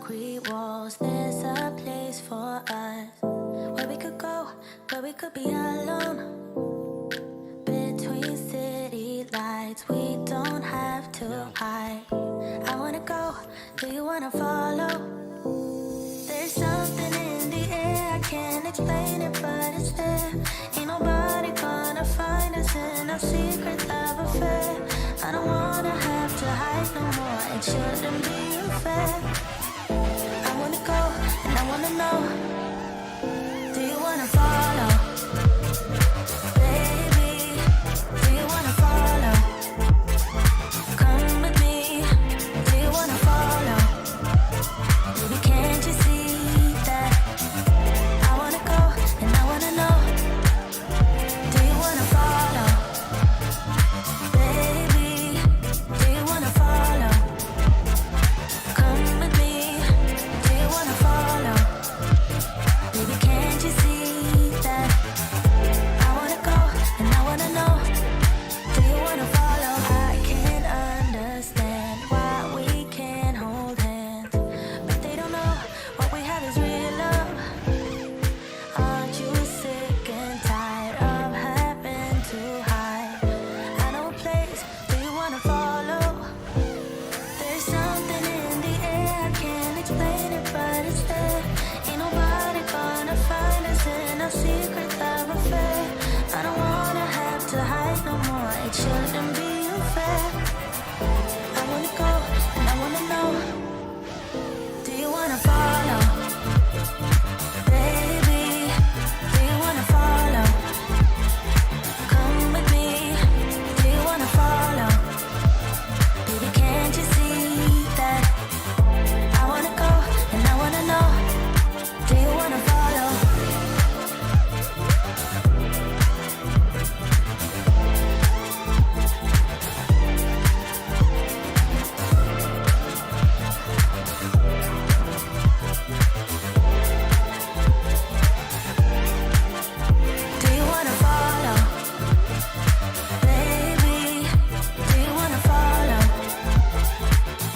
concrete walls. There's a place for us where we could go, where we could be alone. Between city lights, we don't have to hide. I wanna go, do you wanna follow? There's something in the air, I can't explain it, but it's there. Ain't nobody gonna find us in our secret love affair. I don't wanna have to hide no more, it shouldn't be unfair. I wanna go, and I wanna know, do you wanna follow? Baby, do you wanna follow? Come with me, do you wanna follow? Baby, can't you see that? I wanna go, and I wanna know, do you wanna follow? Baby, do you wanna follow? Come with me, do you wanna follow? Baby, can't you see that? I wanna go, and I wanna know, do you wanna follow? I can't understand why we can't hold hands, but they don't know what we have is real love. Aren't you sick and tired of having to hide? I know a place, do you wanna follow? There's something in the air, I can't explain it, but it's there. Ain't nobody gonna find us in our secret love affair. I don't wanna have to hide no more, it shouldn't be unfair. I wanna go, and I wanna know, do you wanna follow? Baby, do you wanna follow? Come with me, do you wanna follow? Baby, can't you see that? I wanna go, and I wanna know, do you wanna follow? Do you wanna follow? Baby, do you wanna follow?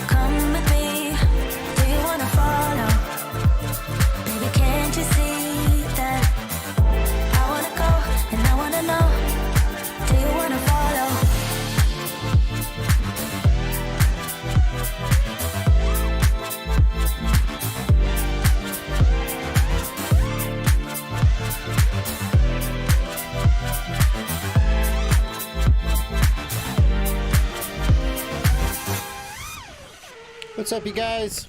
Come with me, do you wanna follow? Baby, can't you see that? I wanna go, and I wanna know, do you wanna follow? What's up, you guys?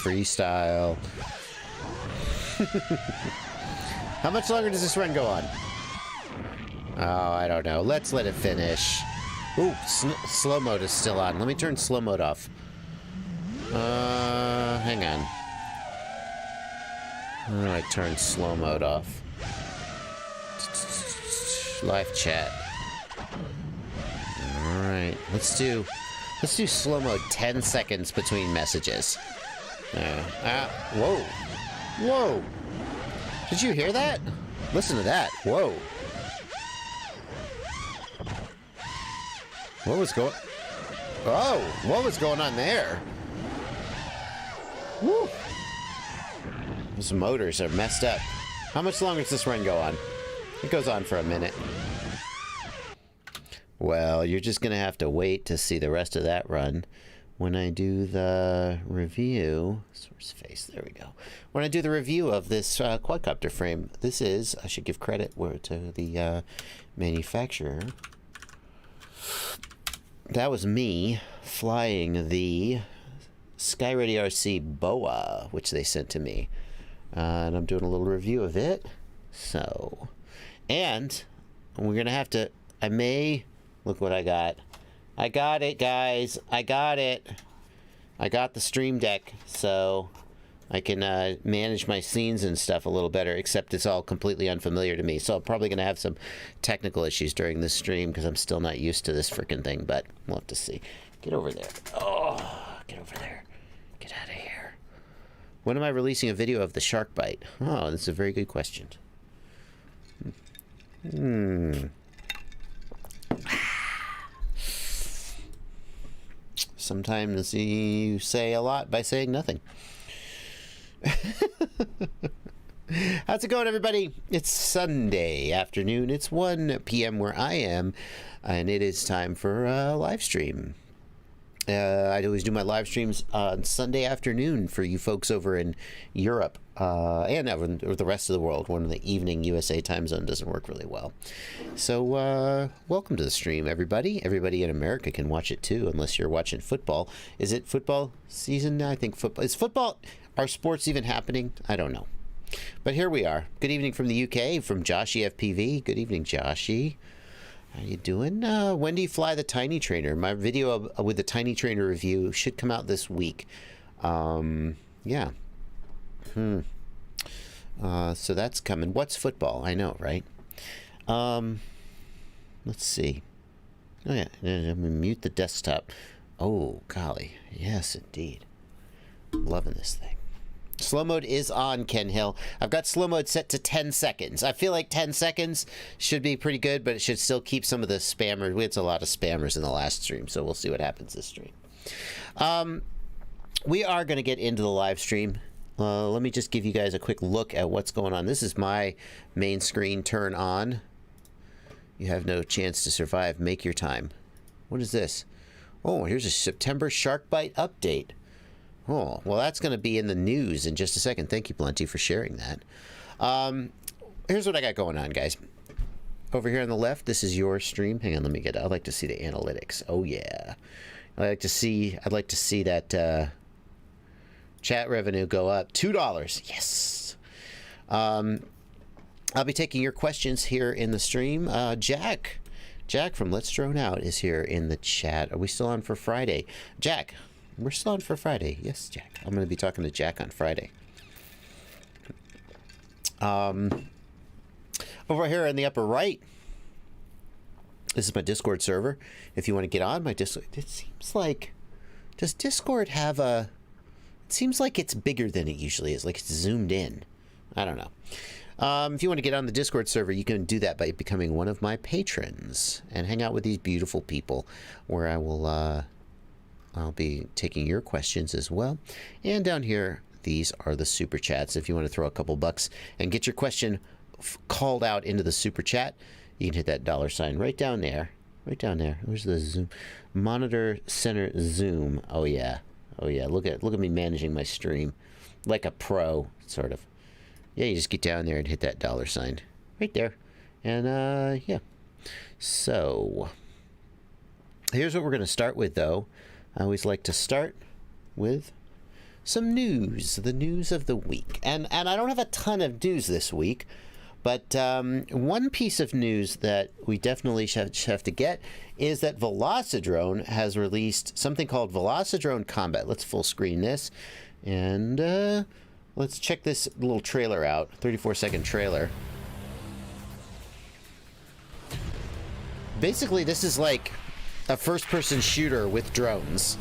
Freestyle. How much longer does this run go on? Oh, I don't know. Let's let it finish. Ooh, slow mode is still on. Let me turn slow mode off. Hang on. How do I turn slow mode off? Live chat. Alright, let's do slow mode 10 seconds between messages. Whoa. Whoa. Did you hear that? Listen to that. Whoa. What was going... Oh, what was going on there? Woo. Those motors are messed up. How much longer does this run go on? It goes on for a minute. Well, you're just going to have to wait to see the rest of that run. When I do the review... Source face, there we go. When I do the review of this quadcopter frame, this is... I should give credit to the manufacturer. That was me flying the Radio RC Boa, which they sent to me. And I'm doing a little review of it. So... And we're going to have to... I may... Look what I got. I got it, guys. I got it. I got the Stream Deck, so I can manage my scenes and stuff a little better, except it's all completely unfamiliar to me. So I'm probably going to have some technical issues during this stream because I'm still not used to this freaking thing, but we'll have to see. Get over there. Oh, get over there. Get out of here. When am I releasing a video of the Sharkbite? Oh, that's a very good question. Sometimes you say a lot by saying nothing. How's it going, everybody? It's Sunday afternoon. It's 1 p.m. where I am, and it is time for a live stream. I always do my live streams on Sunday afternoon for you folks over in Europe and the rest of the world when the evening USA time zone doesn't work really well. So welcome to the stream, everybody. Everybody in America can watch it too, unless you're watching football. Is it football season now? I think football. Is football? Are sports even happening? I don't know. But here we are. Good evening from the UK, from Joshy FPV. Good evening, Joshy. How you doing? When do you fly the Tiny Trainer? My video with the Tiny Trainer review should come out this week. Yeah. So that's coming. What's football? I know, right? Let's see. Oh, yeah. I'm going to mute the desktop. Oh, golly. Yes, indeed. Loving this thing. Slow mode is on, Ken Hill. I've got slow mode set to 10 seconds. I feel like 10 seconds should be pretty good, but it should still keep some of the spammers. We had a lot of spammers in the last stream, so we'll see what happens this stream. We are going to get into the live stream. Let me just give you guys a quick look at what's going on. This is my main screen. Turn on. You have no chance to survive. Make your time. What is this? Oh, here's a September Sharkbite update. Oh, well, that's going to be in the news in just a second. Thank you, Plenty, for sharing that. Here's what I got going on, guys. Over here on the left, this is your stream. Hang on, I'd like to see the analytics. Oh, yeah. I'd like to see that chat revenue go up. $2. Yes. I'll be taking your questions here in the stream. Jack from Let's Drone Out is here in the chat. Are we still on for Friday? Jack. We're still on for Friday. Yes, Jack. I'm going to be talking to Jack on Friday. Over here in the upper right, this is my Discord server. If you want to get on my Discord, it seems like, does Discord have a, it seems like it's bigger than it usually is, like it's zoomed in. I don't know. If you want to get on the Discord server, you can do that by becoming one of my patrons and hang out with these beautiful people where I will, I'll be taking your questions as well. And down here, these are the super chats. If you want to throw a couple bucks and get your question called out into the super chat, you can hit that $ right down there. Right down there. Where's the zoom? Monitor center zoom. Oh yeah. Oh yeah. Look at me managing my stream like a pro, sort of. Yeah, you just get down there and hit that $ right there. And yeah. So here's what we're going to start with, though. I always like to start with some news, the news of the week. And I don't have a ton of news this week, but one piece of news that we definitely have to get is that Velocidrone has released something called Velocidrone Combat. Let's full screen this, and let's check this little trailer out, 34-second trailer. Basically, this is like a first-person shooter with drones.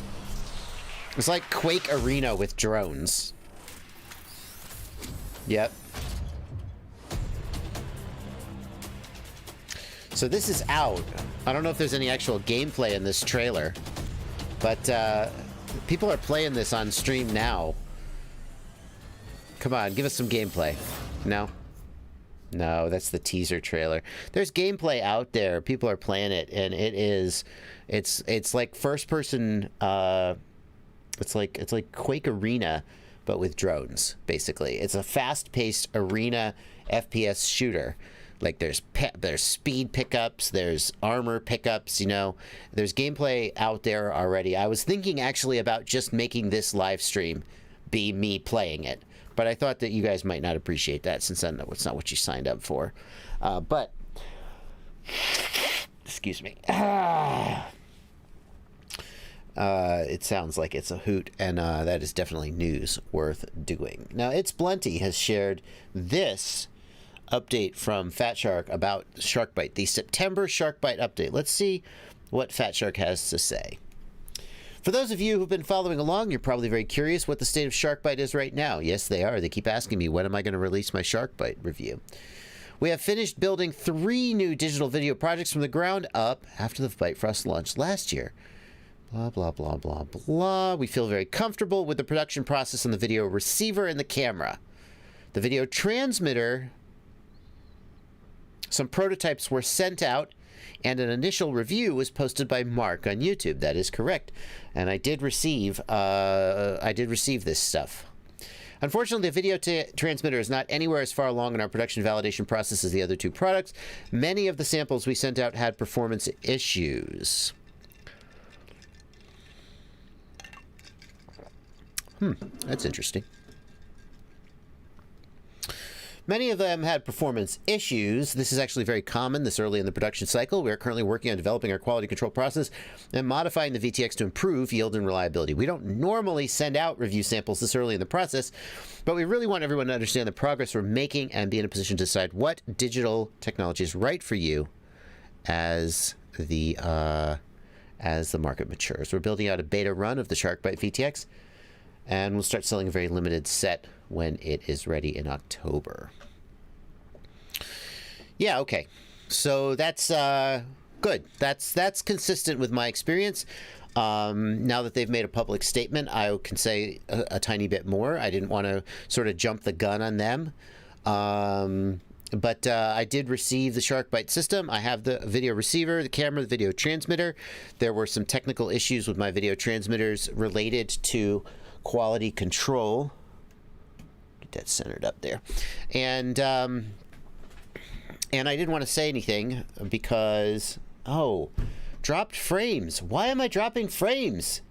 It's like Quake Arena with drones. Yep. So this is out. I don't know if there's any actual gameplay in this trailer, but people are playing this on stream now. Come on, give us some gameplay. No? No, that's the teaser trailer. There's gameplay out there. People are playing it, and it's like first person. It's like Quake Arena, but with drones. Basically, it's a fast-paced arena FPS shooter. Like there's speed pickups, there's armor pickups. You know, there's gameplay out there already. I was thinking actually about just making this live stream be me playing it. But I thought that you guys might not appreciate that since I know it's not what you signed up for. But, excuse me. It sounds like it's a hoot, and that is definitely news worth doing. Now, It's Plenty has shared this update from Fat Shark about Sharkbite, the September Sharkbite update. Let's see what Fat Shark has to say. For those of you who've been following along, you're probably very curious what the state of Sharkbite is right now. Yes, they are. They keep asking me, when am I going to release my Sharkbite review? We have finished building 3 new digital video projects from the ground up after the Bite Frost launched last year. Blah, blah, blah, blah, blah. We feel very comfortable with the production process on the video receiver and the camera. The video transmitter, some prototypes were sent out, and an initial review was posted by Mark on YouTube. That is correct. And I did receive this stuff. Unfortunately, the video transmitter is not anywhere as far along in our production validation process as the other two products. Many of the samples we sent out had performance issues. That's interesting. Many of them had performance issues. This is actually very common this early in the production cycle. We are currently working on developing our quality control process and modifying the VTX to improve yield and reliability. We don't normally send out review samples this early in the process, but we really want everyone to understand the progress we're making and be in a position to decide what digital technology is right for you as the market matures. We're building out a beta run of the Sharkbite VTX, and we'll start selling a very limited set when it is ready in October. Yeah, okay. So that's good. That's consistent with my experience. Now that they've made a public statement, I can say a tiny bit more. I didn't want to sort of jump the gun on them. But I did receive the Sharkbite system. I have the video receiver, the camera, the video transmitter. There were some technical issues with my video transmitters related to quality control. Get that centered up there. And I didn't want to say anything because, dropped frames. Why am I dropping frames?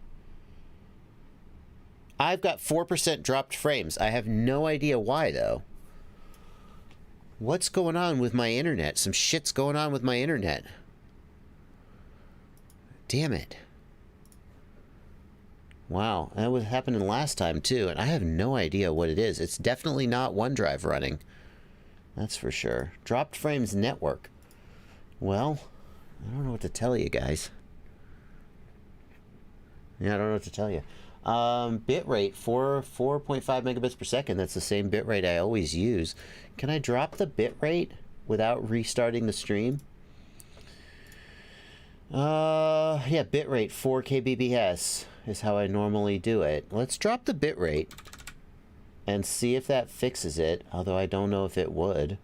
I've got 4% dropped frames. I have no idea why, though. What's going on with my internet? Some shit's going on with my internet. Damn it. Wow, that was happening last time too, and I have no idea what it is. It's definitely not OneDrive running. That's for sure. Dropped frames network. Well, I don't know what to tell you guys. Yeah, I don't know what to tell you. Bitrate 4.5 megabits per second. That's the same bitrate I always use. Can I drop the bitrate without restarting the stream? Yeah, bitrate 4 kbps is how I normally do it. Let's drop the bitrate and see if that fixes it, although I don't know if it would.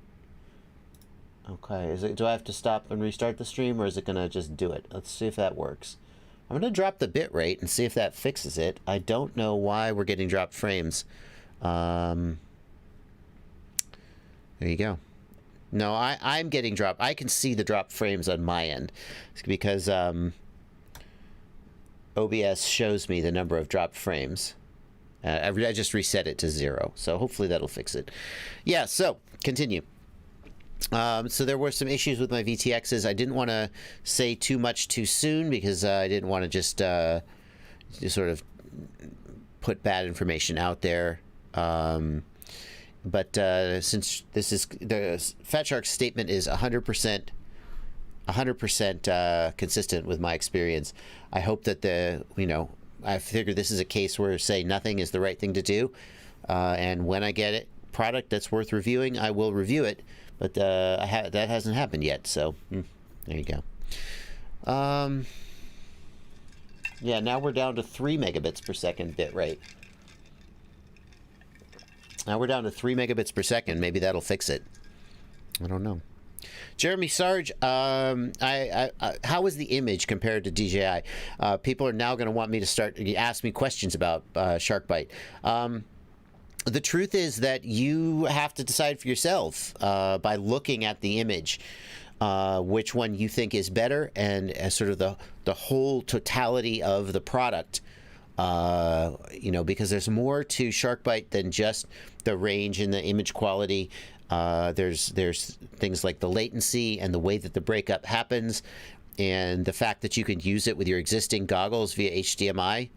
Okay, do I have to stop and restart the stream, or is it gonna just do it? Let's see if that works. I'm gonna drop the bitrate and see if that fixes it. I don't know why we're getting dropped frames. There you go. No, I'm getting dropped. I can see the dropped frames on my end. It's because OBS shows me the number of dropped frames. I just reset it to 0, so hopefully that'll fix it. Yeah, so continue. So there were some issues with my VTXs. I didn't want to say too much too soon because I didn't want to just sort of put bad information out there. But since this is the Fat Shark's statement is 100% consistent with my experience, I hope that I figure this is a case where say nothing is the right thing to do, and when I get it product that's worth reviewing, I will review it. But that hasn't happened yet, so there you go. Yeah, now we're down to 3 megabits per second bit rate. Now we're down to 3 megabits per second. Maybe that'll fix it. I don't know. Jeremy Sarge, how is the image compared to DJI? People are now going to want me to start ask me questions about Sharkbite. The truth is that you have to decide for yourself by looking at the image which one you think is better, and sort of the whole totality of the product. Because there's more to Sharkbite than just the range and the image quality. There's things like the latency and the way that the breakup happens, and the fact that you can use it with your existing goggles via HDMI.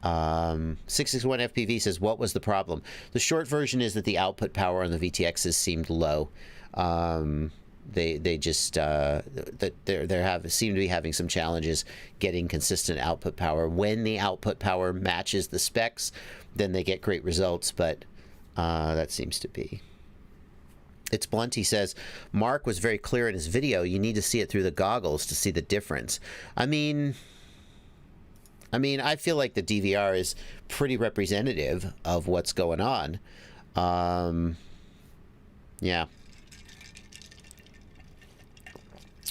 661 FPV says, what was the problem? The short version is that the output power on the VTXs seemed low. They just seem to be having some challenges getting consistent output power. When the output power matches the specs, then they get great results, but that seems to be. It's Blunt. He says, Mark was very clear in his video. You need to see it through the goggles to see the difference. I mean, I mean, I feel like the DVR is pretty representative of what's going on. Yeah.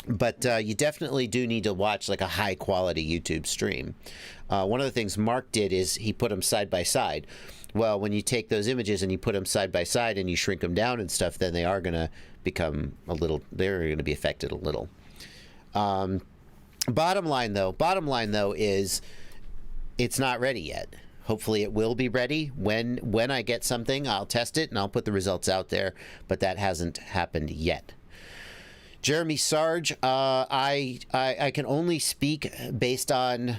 But you definitely do need to watch like a high quality YouTube stream. One of the things Mark did is he put them side by side. Well, when you take those images and you put them side by side and you shrink them down and stuff, then they are going to become a little, they're going to be affected a little. Bottom line though is it's not ready yet. Hopefully it will be ready. When I get something, I'll test it and I'll put the results out there, but that hasn't happened yet. Jeremy Sarge, I can only speak based on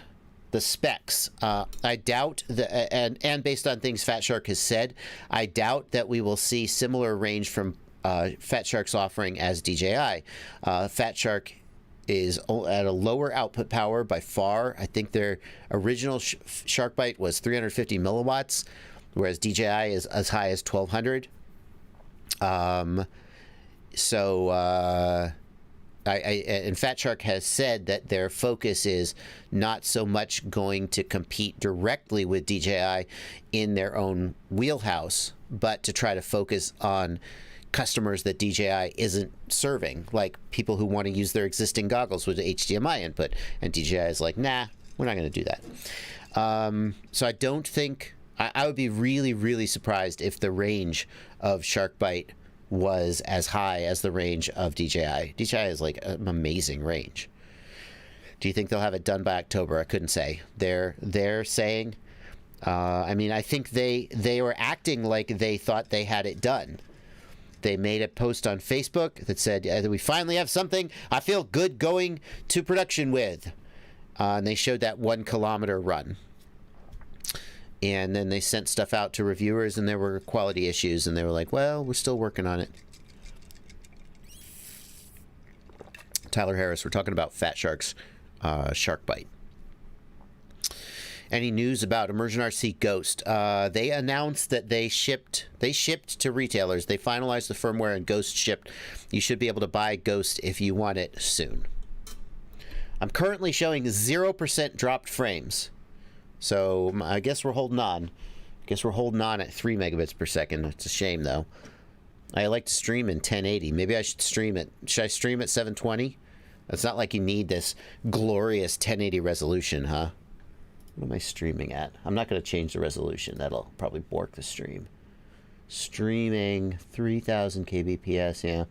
the specs. I doubt and based on things Fat Shark has said, I doubt that we will see similar range from Fat Shark's offering as DJI. Fat Shark is at a lower output power by far. I think their original Sharkbite was 350 milliwatts, whereas DJI is as high as 1200. And Fat Shark has said that their focus is not so much going to compete directly with DJI in their own wheelhouse, but to try to focus on customers that DJI isn't serving, like people who want to use their existing goggles with HDMI input. And DJI is like, nah, we're not going to do that. So I don't think, I would be really, really surprised if the range of Sharkbite was as high as the range of DJI. DJI is like an amazing range. Do you think they'll have it done by October? I couldn't say. They're saying, I mean, I think they were acting like they thought they had it done. They made a post on Facebook that said, we finally have something I feel good going to production with. And they showed that 1 kilometer run. And then they sent stuff out to reviewers and there were quality issues and they were like, well, we're still working on it. Tyler Harris, we're talking about Fat Shark's Sharkbite. Any news about Immersion RC Ghost? They announced that they shipped to retailers. They finalized the firmware and Ghost shipped. You should be able to buy Ghost if you want it soon. I'm currently showing 0% dropped frames. So I guess we're holding on. I guess we're holding on at 3 megabits per second. It's a shame though. I like to stream in 1080. Maybe I should stream it. Should I stream at 720? It's not like you need this glorious 1080 resolution, huh? What am I streaming at? I'm not going to change the resolution. That'll probably bork the stream. Streaming 3000 kbps, yeah.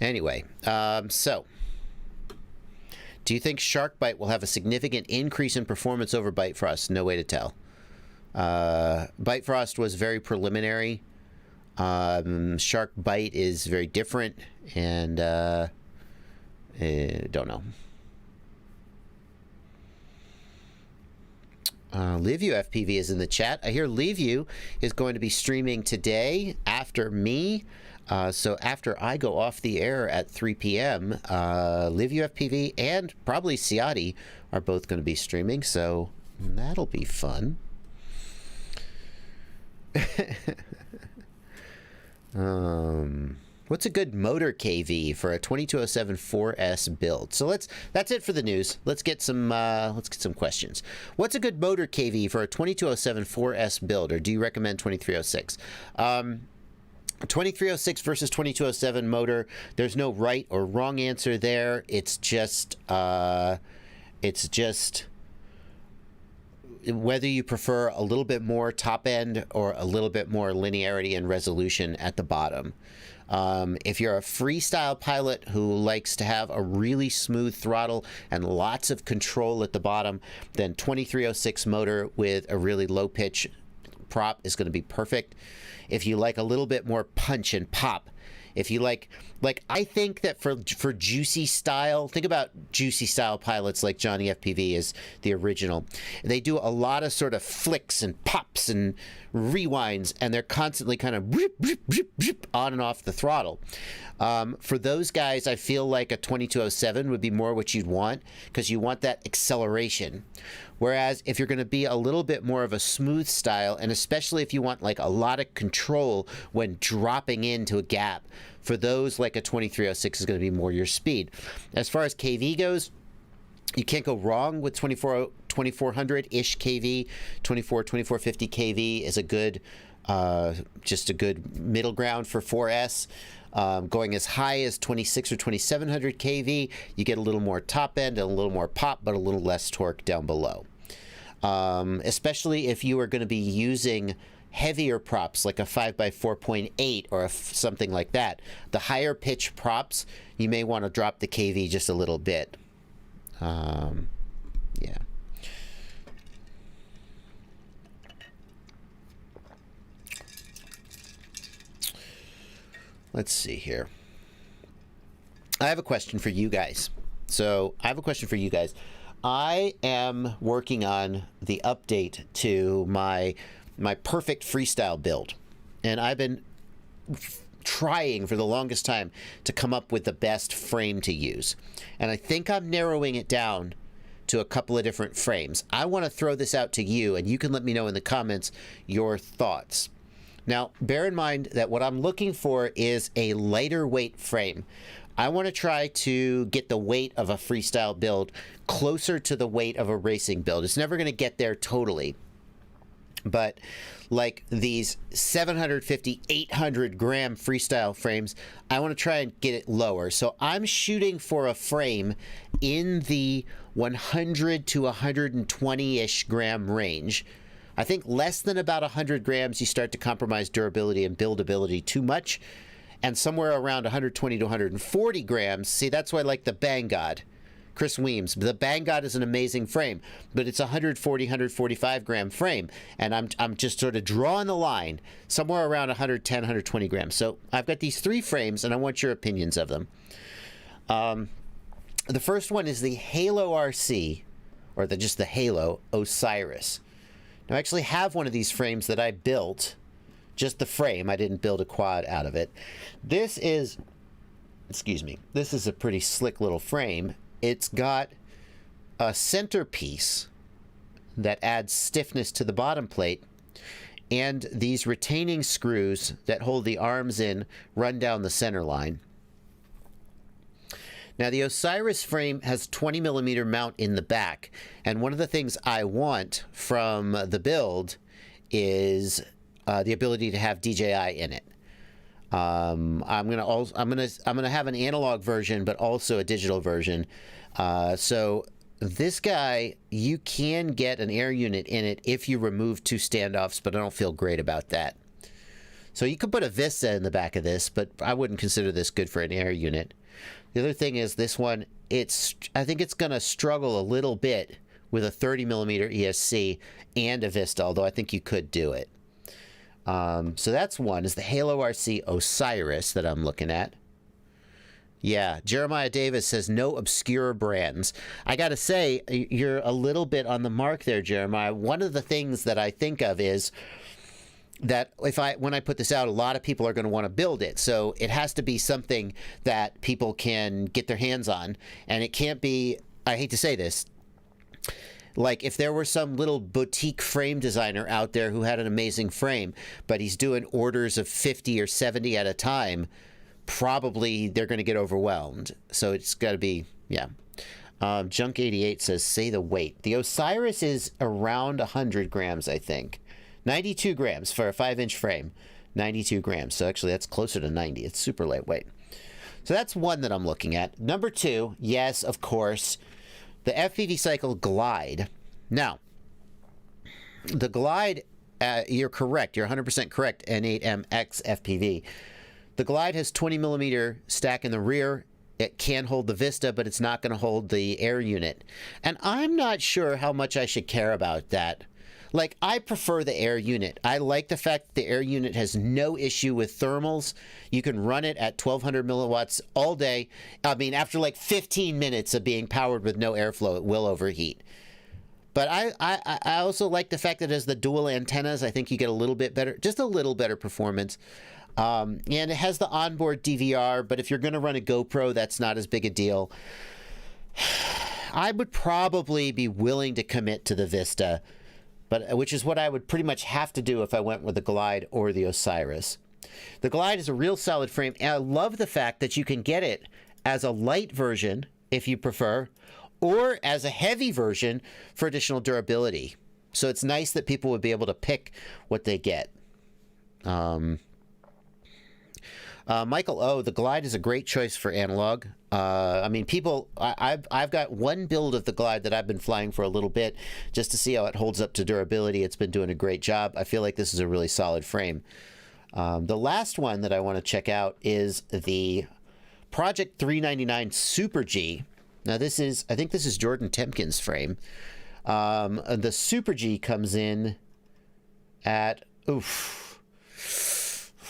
Anyway, so do you think Sharkbite will have a significant increase in performance over Bitefrost? No way to tell. Bitefrost was very preliminary. Sharkbite is very different, and don't know. Liveview FPV is in the chat. I hear Liveview is going to be streaming today after me. So after I go off the air at 3 p.m., Liveview FPV and probably Ciati are both going to be streaming, so that'll be fun. What's a good motor KV for a 2207 4S build? So that's it for the news. Let's get some questions. What's a good motor KV for a 2207 4S build, or do you recommend 2306? 2306 versus 2207 motor, there's no right or wrong answer there. It's just whether you prefer a little bit more top end or a little bit more linearity and resolution at the bottom. If you're a freestyle pilot who likes to have a really smooth throttle and lots of control at the bottom, then 2306 motor with a really low pitch prop is going to be perfect. If you like a little bit more punch and pop, if you like I think that for juicy style, think about juicy style pilots like Johnny FPV is the original. They do a lot of sort of flicks and pops and rewinds, and they're constantly kind of on and off the throttle. For those guys, I feel like a 2207 would be more what you'd want, because you want that acceleration. Whereas if you're going to be a little bit more of a smooth style, and especially if you want like a lot of control when dropping into a gap lap. For those, like a 2306 is going to be more your speed. As far as KV goes, you can't go wrong with 2400-ish KV. 2450 KV is a good, just a good middle ground for 4S. Going as high as 26 or 2700 KV, you get a little more top end and a little more pop, but a little less torque down below. Especially if you are going to be using heavier props like a 5x4.8 or something like that. The higher pitch props, you may want to drop the KV just a little bit. Yeah. Let's see here. I have a question for you guys. I am working on the update to my perfect freestyle build, and I've been trying for the longest time to come up with the best frame to use, and I think I'm narrowing it down to a couple of different frames. I want to throw this out to you, and you can let me know in the comments your thoughts. Now, bear in mind that what I'm looking for is a lighter weight frame. I want to try to get the weight of a freestyle build closer to the weight of a racing build. It's never going to get there totally, but like these 750, 800 gram freestyle frames, I want to try and get it lower. So I'm shooting for a frame in the 100 to 120-ish gram range. I think less than about 100 grams, you start to compromise durability and buildability too much. And somewhere around 120 to 140 grams, see, that's why I like the Banggood. Chris Weems, the Banggood is an amazing frame, but it's a 140, 145 gram frame. And I'm just sort of drawing the line somewhere around 110, 120 grams. So I've got these three frames, and I want your opinions of them. The first one is the Halo RC, or just the Halo Osiris. Now, I actually have one of these frames that I built. Just the frame. I didn't build a quad out of it. This is, excuse me, this is a pretty slick little frame. It's got a centerpiece that adds stiffness to the bottom plate, and these retaining screws that hold the arms in run down the center line. Now, the Osiris frame has 20 millimeter mount in the back, and one of the things I want from the build is the ability to have DJI in it. I'm gonna have an analog version, but also a digital version. So this guy, you can get an air unit in it if you remove two standoffs, but I don't feel great about that. So you could put a Vista in the back of this, but I wouldn't consider this good for an air unit. The other thing is this one, I think it's gonna struggle a little bit with a 30 millimeter ESC and a Vista, although I think you could do it. So that's one, is the Halo RC Osiris that I'm looking at. Yeah, Jeremiah Davis says no obscure brands. I gotta say, you're a little bit on the mark there, Jeremiah. One of the things that I think of is that when I put this out, a lot of people are going to want to build it. So it has to be something that people can get their hands on. And it can't be, I hate to say this, like if there were some little boutique frame designer out there who had an amazing frame, but he's doing orders of 50 or 70 at a time, probably they're going to get overwhelmed. So it's got to be, yeah. Junk88 says, say the weight. The Osiris is around 100 grams, I think. 92 grams for a 5-inch frame. 92 grams. So actually that's closer to 90. It's super lightweight. So that's one that I'm looking at. Number two, yes, of course, the FPV Cycle Glide. Now, the Glide, you're correct. You're 100% correct, N8MX FPV. The Glide has 20 millimeter stack in the rear. It can hold the Vista, but it's not going to hold the air unit. And I'm not sure how much I should care about that. Like, I prefer the air unit. I like the fact that the air unit has no issue with thermals. You can run it at 1200 milliwatts all day. I mean, after like 15 minutes of being powered with no airflow, it will overheat. But I also like the fact that it has the dual antennas. I think you get a little bit better, just a little better performance. And it has the onboard DVR, but if you're going to run a GoPro, that's not as big a deal. I would probably be willing to commit to the Vista, but which is what I would pretty much have to do if I went with the Glide or the Osiris. The Glide is a real solid frame, and I love the fact that you can get it as a light version, if you prefer, or as a heavy version for additional durability. So it's nice that people would be able to pick what they get. Michael O, the Glide is a great choice for analog. I mean, I've got one build of the Glide that I've been flying for a little bit just to see how it holds up to durability. It's been doing a great job. I feel like this is a really solid frame. The last one that I want to check out is the Project 399 Super G. Now this is, I think this is Jordan Temkin's frame. The Super G comes in at,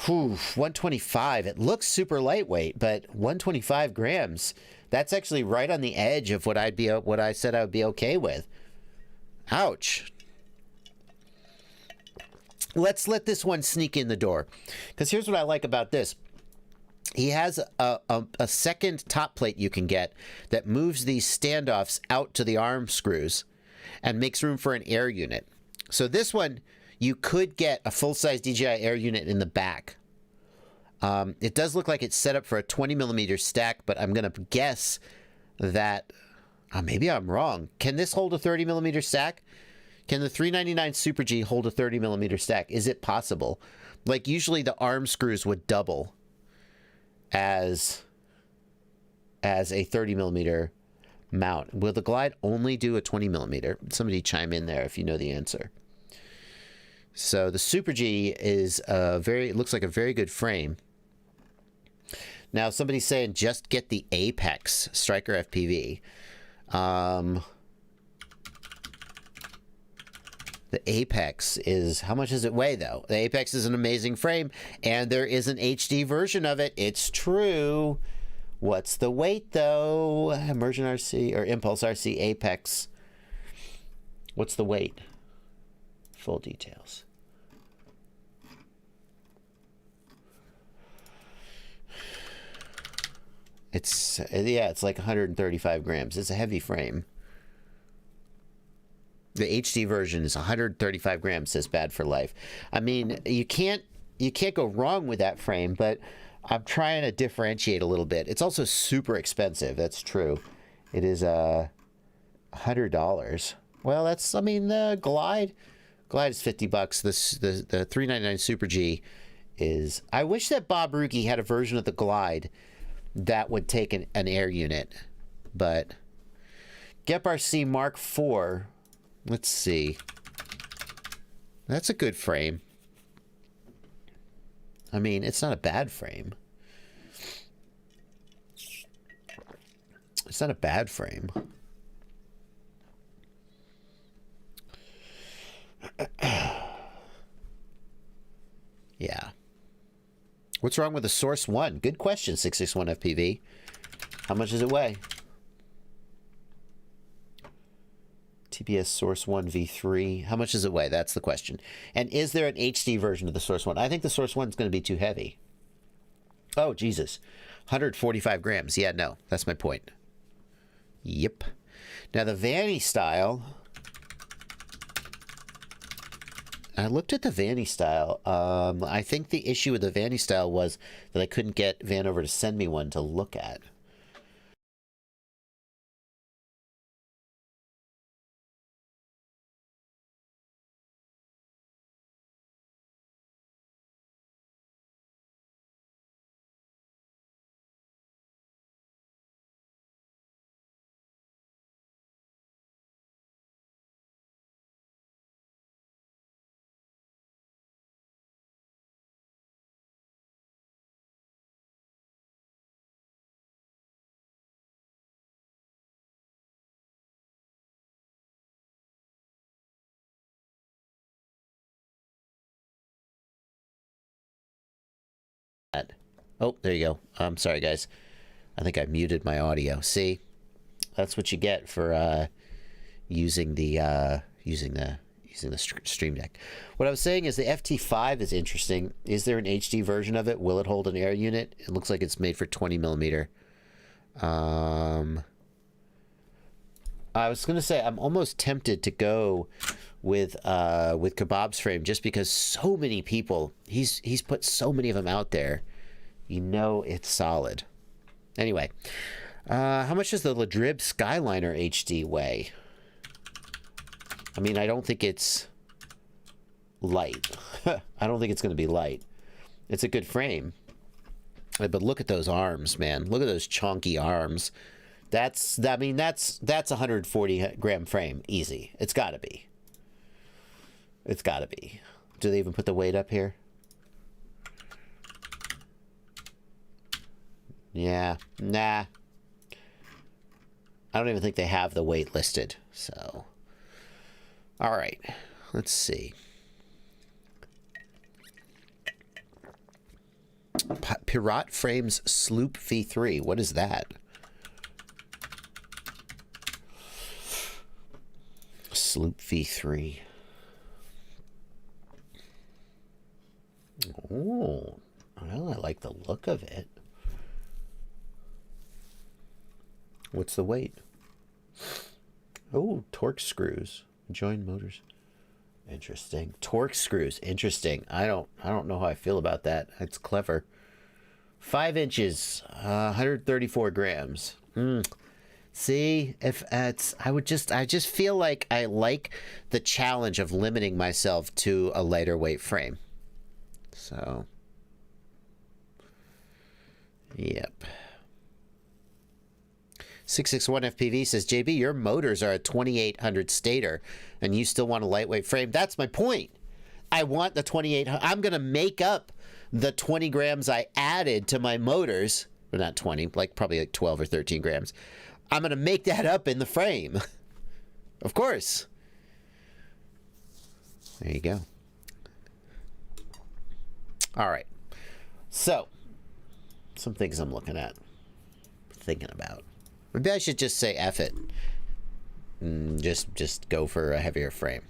125. It looks super lightweight, but 125 grams. That's actually right on the edge of what I said I would be okay with. Ouch. Let's let this one sneak in the door, because here's what I like about this. He has a second top plate you can get that moves these standoffs out to the arm screws and makes room for an air unit. So this one, you could get a full-size DJI air unit in the back. It does look like it's set up for a 20mm stack, but I'm going to guess that maybe I'm wrong. Can this hold a 30mm stack? Can the 399 Super G hold a 30mm stack? Is it possible? Like, usually the arm screws would double as a 30mm mount. Will the Glide only do a 20mm? Somebody chime in there if you know the answer. So the Super G is looks like a very good frame. Now somebody's saying just get the Apex Striker FPV. The Apex is, how much does it weigh though? The Apex is an amazing frame, and there is an HD version of it. It's true. What's the weight though? Immersion RC or Impulse RC Apex. What's the weight? Full details. It's like 135 grams. It's a heavy frame. The HD version is 135 grams, says Bad for Life. I mean, you can't go wrong with that frame, but I'm trying to differentiate a little bit. It's also super expensive. That's true. It is $100. Well, that's, I mean, the Glide is $50. The 399 Super G is, I wish that Bob Ruge had a version of the Glide that would take an air unit, but Gep RC Mark IV, let's see. That's a good frame. I mean, it's not a bad frame. It's not a bad frame. Yeah. What's wrong with the Source 1? Good question, 661 FPV. How much does it weigh? TPS Source 1 V3. How much does it weigh? That's the question. And is there an HD version of the Source 1? I think the Source 1 is going to be too heavy. Oh, Jesus. 145 grams. Yeah, no. That's my point. Yep. Now, the Vanny style... I looked at the Vanny style. I think the issue with the Vanny style was that I couldn't get Vanover to send me one to look at. Oh, there you go. I'm sorry, guys. I think I muted my audio. See, that's what you get for using the Stream Deck. What I was saying is the FT5 is interesting. Is there an HD version of it? Will it hold an air unit? It looks like it's made for 20mm. I was going to say I'm almost tempted to go with Kebab's frame, just because so many people, he's put so many of them out there. You know it's solid. Anyway, how much does the Ladrib Skyliner HD weigh? I mean, I don't think it's light. I don't think it's going to be light. It's a good frame. But look at those arms, man. Look at those chonky arms. That's 140 gram frame. Easy. It's got to be. It's got to be. Do they even put the weight up here? Yeah. Nah. I don't even think they have the weight listed. So. All right. Let's see. Pirat Frames Sloop V3. What is that? Sloop V3. Oh, well, I like the look of it. What's the weight? Oh, torque screws. Join motors. Interesting. Torque screws. Interesting. I don't know how I feel about that. That's clever. 5 inches, 134 grams. See, if it's, I just feel like I like the challenge of limiting myself to a lighter weight frame. So, yep. 661 FPV says, JB, your motors are a 2800 stator and you still want a lightweight frame. That's my point. I want the 2800. I'm going to make up the 20 grams I added to my motors. Well, not 20, probably like 12 or 13 grams. I'm going to make that up in the frame. Of course. There you go. All right. So, some things I'm looking at, thinking about. Maybe I should just say F it. Just go for a heavier frame.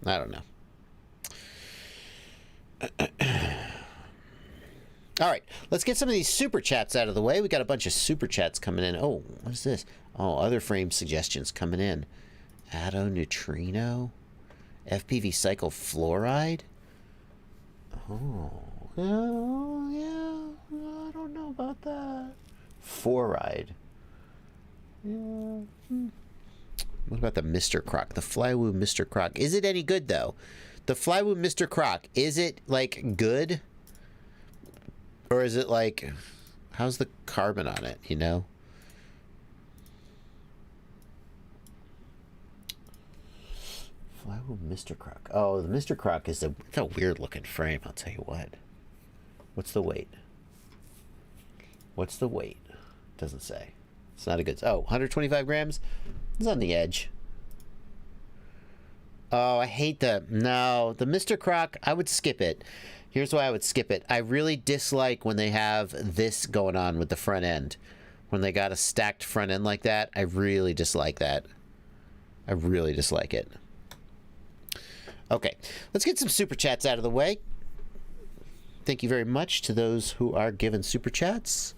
I don't know. All right, let's get some of these super chats out of the way. We got a bunch of super chats coming in. Oh, what is this? Oh, other frame suggestions coming in. Atto Neutrino, FPV Cycle Fluoride. Oh, yeah. I don't know about that. Fluoride. Yeah. What about the Mr. Croc? The Flywoo Mr. Croc. Is it any good though? The Flywoo Mr. Croc. Is it like good? Or is it like, how's the carbon on it, you know? Flywoo Mr. Croc. Oh, the Mr. Croc is it's a weird looking frame, I'll tell you what. What's the weight? What's the weight? Doesn't say. It's not a good... Oh, 125 grams? It's on the edge. Oh, I hate the... No, the Mr. Croc, I would skip it. Here's why I would skip it. I really dislike when they have this going on with the front end. When they got a stacked front end like that, I really dislike that. I really dislike it. Okay, let's get some super chats out of the way. Thank you very much to those who are given super chats.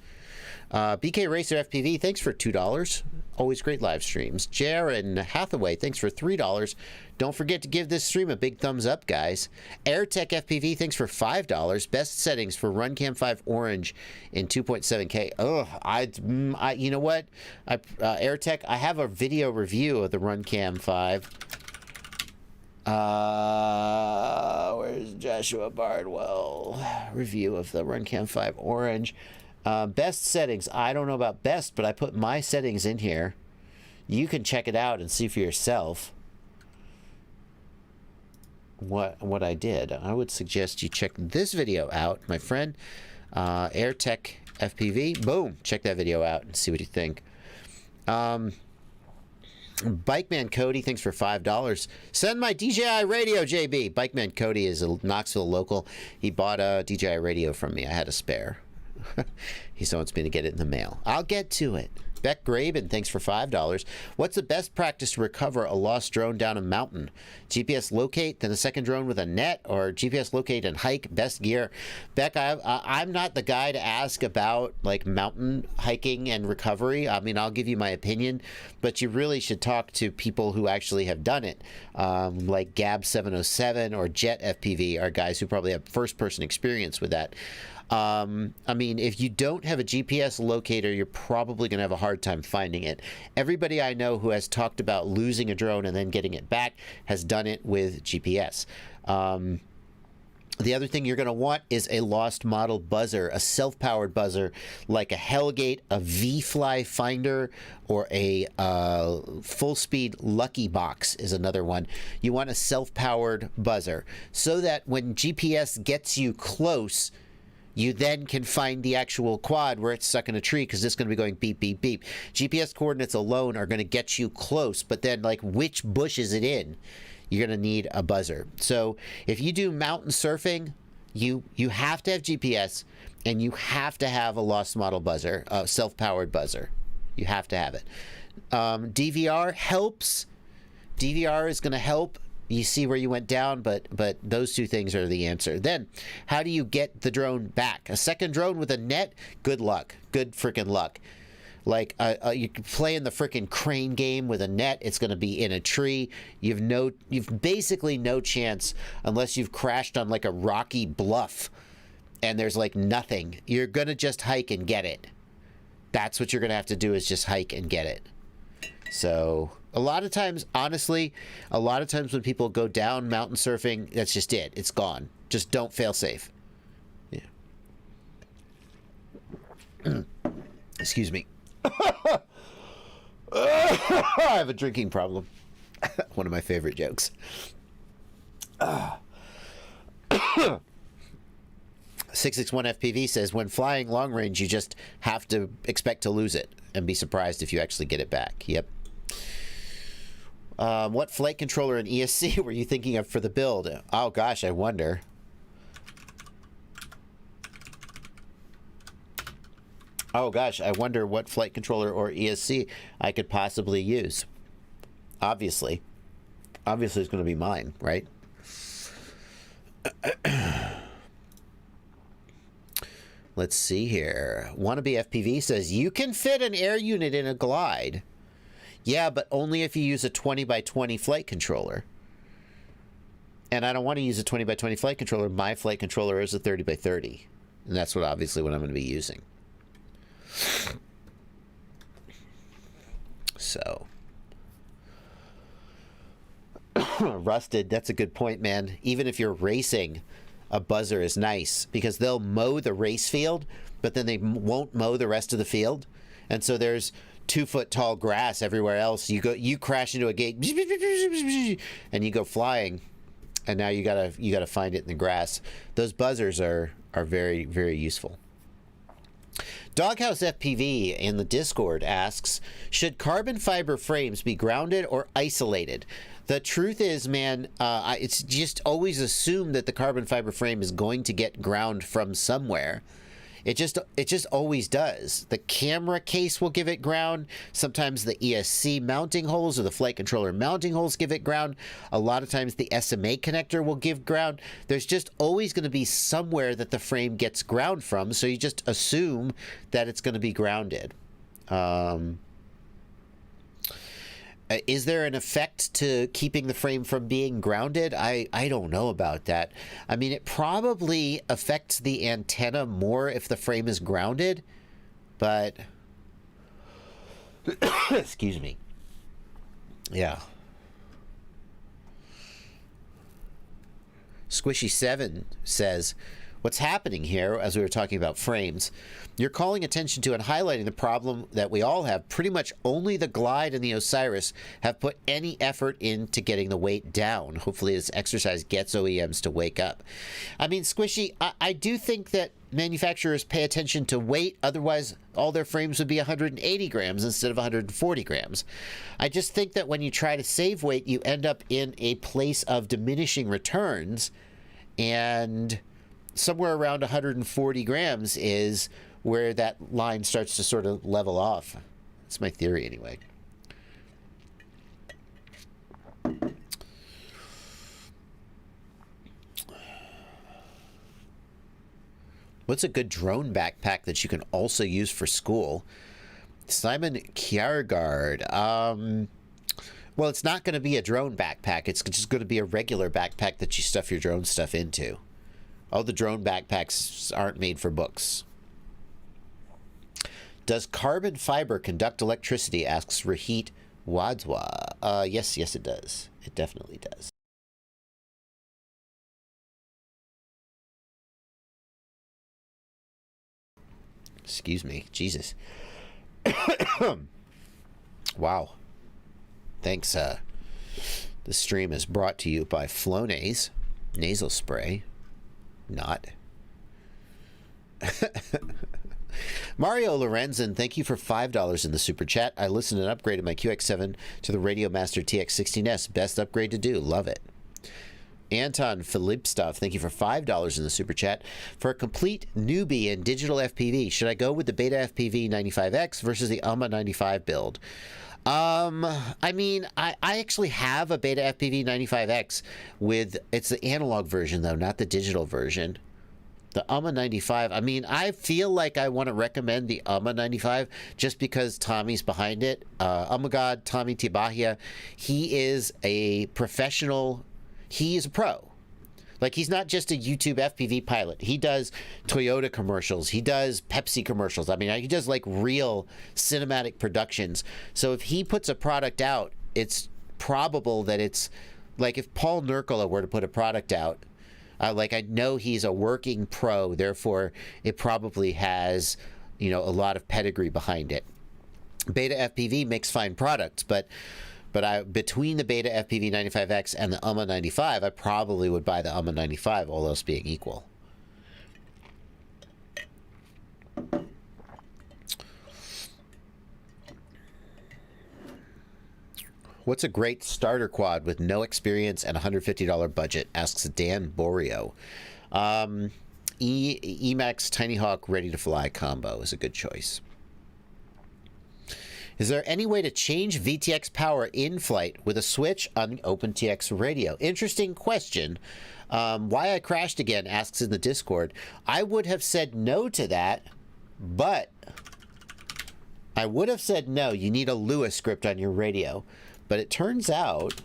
BK Racer FPV, thanks for $2. Always great live streams. Jaron Hathaway, thanks for $3. Don't forget to give this stream a big thumbs up, guys. AirTech FPV, thanks for $5. Best settings for RunCam 5 Orange in 2.7K. Ugh, you know what? AirTech, I have a video review of the RunCam 5. Where's Joshua Bardwell? Review of the RunCam 5 Orange. Best settings. I don't know about best, but I put my settings in here. You can check it out and see for yourself what I did. I would suggest you check this video out, my friend. AirTech FPV. Boom. Check that video out and see what you think. Bikeman Cody, thanks for $5. Send my DJI radio, JB. Bikeman Cody is a Knoxville local. He bought a DJI radio from me. I had a spare. He wants me to get it in the mail. I'll get to it. Beck Graben, thanks for $5. What's the best practice to recover a lost drone down a mountain? GPS locate, then a second drone with a net, or GPS locate and hike, best gear? Beck, I'm not the guy to ask about like mountain hiking and recovery. I mean, I'll give you my opinion, but you really should talk to people who actually have done it. Like Gab 707 or Jet FPV are guys who probably have first-person experience with that. I mean, if you don't have a GPS locator, you're probably going to have a hard time finding it. Everybody I know who has talked about losing a drone and then getting it back has done it with GPS. The other thing you're going to want is a lost model buzzer, a self-powered buzzer like a Hellgate, a V-Fly Finder, or a full-speed Lucky Box is another one. You want a self-powered buzzer so that when GPS gets you close, you then can find the actual quad where it's stuck in a tree, because it's going to be going beep, beep, beep. GPS coordinates alone are going to get you close, but then like which bush is it in? You're going to need a buzzer. So if you do mountain surfing, you have to have GPS, and you have to have a lost model buzzer, a self-powered buzzer. You have to have it. DVR helps. DVR is going to help. You see where you went down, but those two things are the answer. Then, how do you get the drone back? A second drone with a net? Good luck. Good freaking luck. Like, you can play in the freaking crane game with a net. It's going to be in a tree. You've basically no chance unless you've crashed on like a rocky bluff and there's like nothing. You're going to just hike and get it. That's what you're going to have to do, is just hike and get it. So a lot of times, honestly, a lot of times when people go down mountain surfing, that's just it. It's gone. Just don't fail safe. Yeah. Excuse me. I have a drinking problem. One of my favorite jokes. 661 FPV says, when flying long range, you just have to expect to lose it and be surprised if you actually get it back. Yep. What flight controller and ESC were you thinking of for the build? Oh gosh, I wonder. Oh gosh, I wonder what flight controller or ESC I could possibly use. Obviously it's going to be mine, right? Let's see here. Wannabe FPV says, you can fit an air unit in a glide. Yeah, but only if you use a 20x20 flight controller. And I don't want to use a 20x20 flight controller. My flight controller is a 30x30. And that's obviously what I'm going to be using. So. Rusted, that's a good point, man. Even if you're racing, a buzzer is nice, because they'll mow the race field, but then they won't mow the rest of the field. And so there's 2-foot tall grass everywhere else. You crash into a gate and you go flying, and now you gotta find it in the grass. Those buzzers are very, very useful. Doghouse FPV in the Discord asks, should carbon fiber frames be grounded or isolated? The truth is, man, it's just always assumed that the carbon fiber frame is going to get ground from somewhere. It just always does. The camera case will give it ground. Sometimes the ESC mounting holes or the flight controller mounting holes give it ground. A lot of times the SMA connector will give ground. There's just always going to be somewhere that the frame gets ground from, so you just assume that it's going to be grounded. Is there an effect to keeping the frame from being grounded? I don't know about that. I mean, it probably affects the antenna more if the frame is grounded, but excuse me. Yeah. Squishy7 says, what's happening here, as we were talking about frames, you're calling attention to and highlighting the problem that we all have. Pretty much only the Glide and the Osiris have put any effort into getting the weight down. Hopefully this exercise gets OEMs to wake up. I mean, Squishy, I do think that manufacturers pay attention to weight. Otherwise, all their frames would be 180 grams instead of 140 grams. I just think that when you try to save weight, you end up in a place of diminishing returns, and somewhere around 140 grams is where that line starts to sort of level off. That's my theory anyway. What's a good drone backpack that you can also use for school? Simon Kiergaard. Well, it's not going to be a drone backpack. It's just going to be a regular backpack that you stuff your drone stuff into. All the drone backpacks aren't made for books. Does carbon fiber conduct electricity? Asks Rahit Wadzwa. Yes, it does. It definitely does. Excuse me. Jesus. Wow. Thanks. The stream is brought to you by Flonase nasal spray. Not. Mario Lorenzen, thank you for $5 in the super chat. I listened and upgraded my QX7 to the Radio Master TX16S. Best upgrade to do. Love it. Anton Filipstov, thank you for $5 in the super chat. For a complete newbie in digital FPV, should I go with the Beta FPV 95X versus the AMA 95 build? I mean, I actually have a Beta FPV 95X with, it's the analog version though, not the digital version. The AMA 95, I mean, I feel like I want to recommend the AMA 95 just because Tommy's behind it. God, Tommy Tibahia, he is a professional, he is a pro. Like, he's not just a YouTube FPV pilot. He does Toyota commercials. He does Pepsi commercials. I mean, he does, like, real cinematic productions. So if he puts a product out, it's probable that it's, like, if Paul Nurkola were to put a product out, like, I know he's a working pro, therefore it probably has, you know, a lot of pedigree behind it. Beta FPV makes fine products, but between the Beta FPV 95X and the AMA 95, I probably would buy the AMA 95, all else being equal. What's a great starter quad with no experience and $150 budget? Asks Dan Borio. Emax Tiny Hawk Ready to Fly combo is a good choice. Is there any way to change VTX power in flight with a switch on the OpenTX radio? Interesting question. Why I crashed again asks in the Discord. I would have said no to that, but I would have said no. You need a Lewis script on your radio. But it turns out,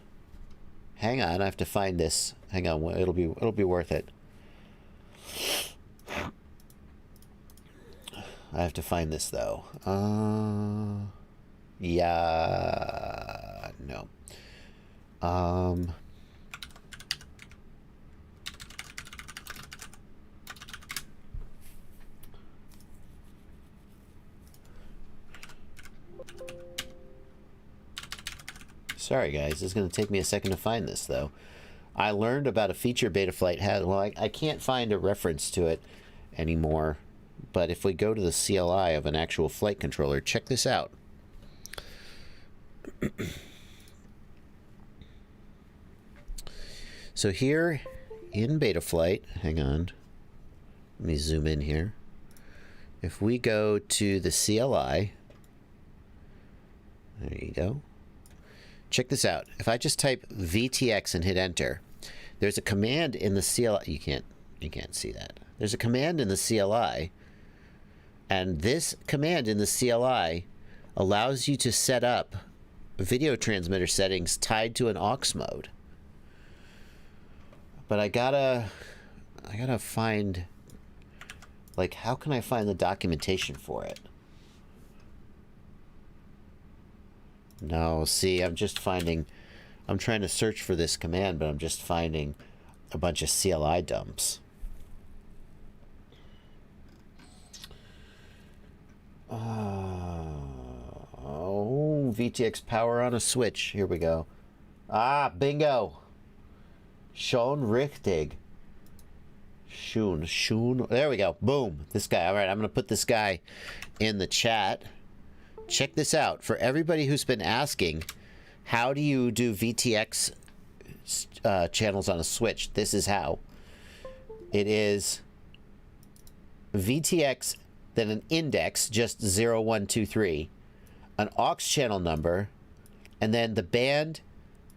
hang on, I have to find this. Hang on, it'll be worth it. I have to find this though. Yeah, no. Sorry guys, it's going to take me a second to find this though. I learned about a feature Betaflight has. Well, I can't find a reference to it anymore. But if we go to the CLI of an actual flight controller, check this out. So here in Betaflight, hang on, let me zoom in here. If we go to the CLI, there you go. Check this out. If I just type VTX and hit enter, there's a command in the CLI. You can't see that. There's a command in the CLI, and this command in the CLI allows you to set up video transmitter settings tied to an aux mode. But I gotta find, like, how can I find the documentation for it? No, see, I'm trying to search for this command, but I'm just finding a bunch of CLI dumps. Oh, VTX power on a switch. Here we go. Ah, bingo. Schon richtig. Schön. There we go. Boom. This guy. All right, I'm going to put this guy in the chat. Check this out. For everybody who's been asking, how do you do VTX channels on a switch? This is how. It is VTX, then an index, just 0, 1, 2, 3. an aux channel number, and then the band,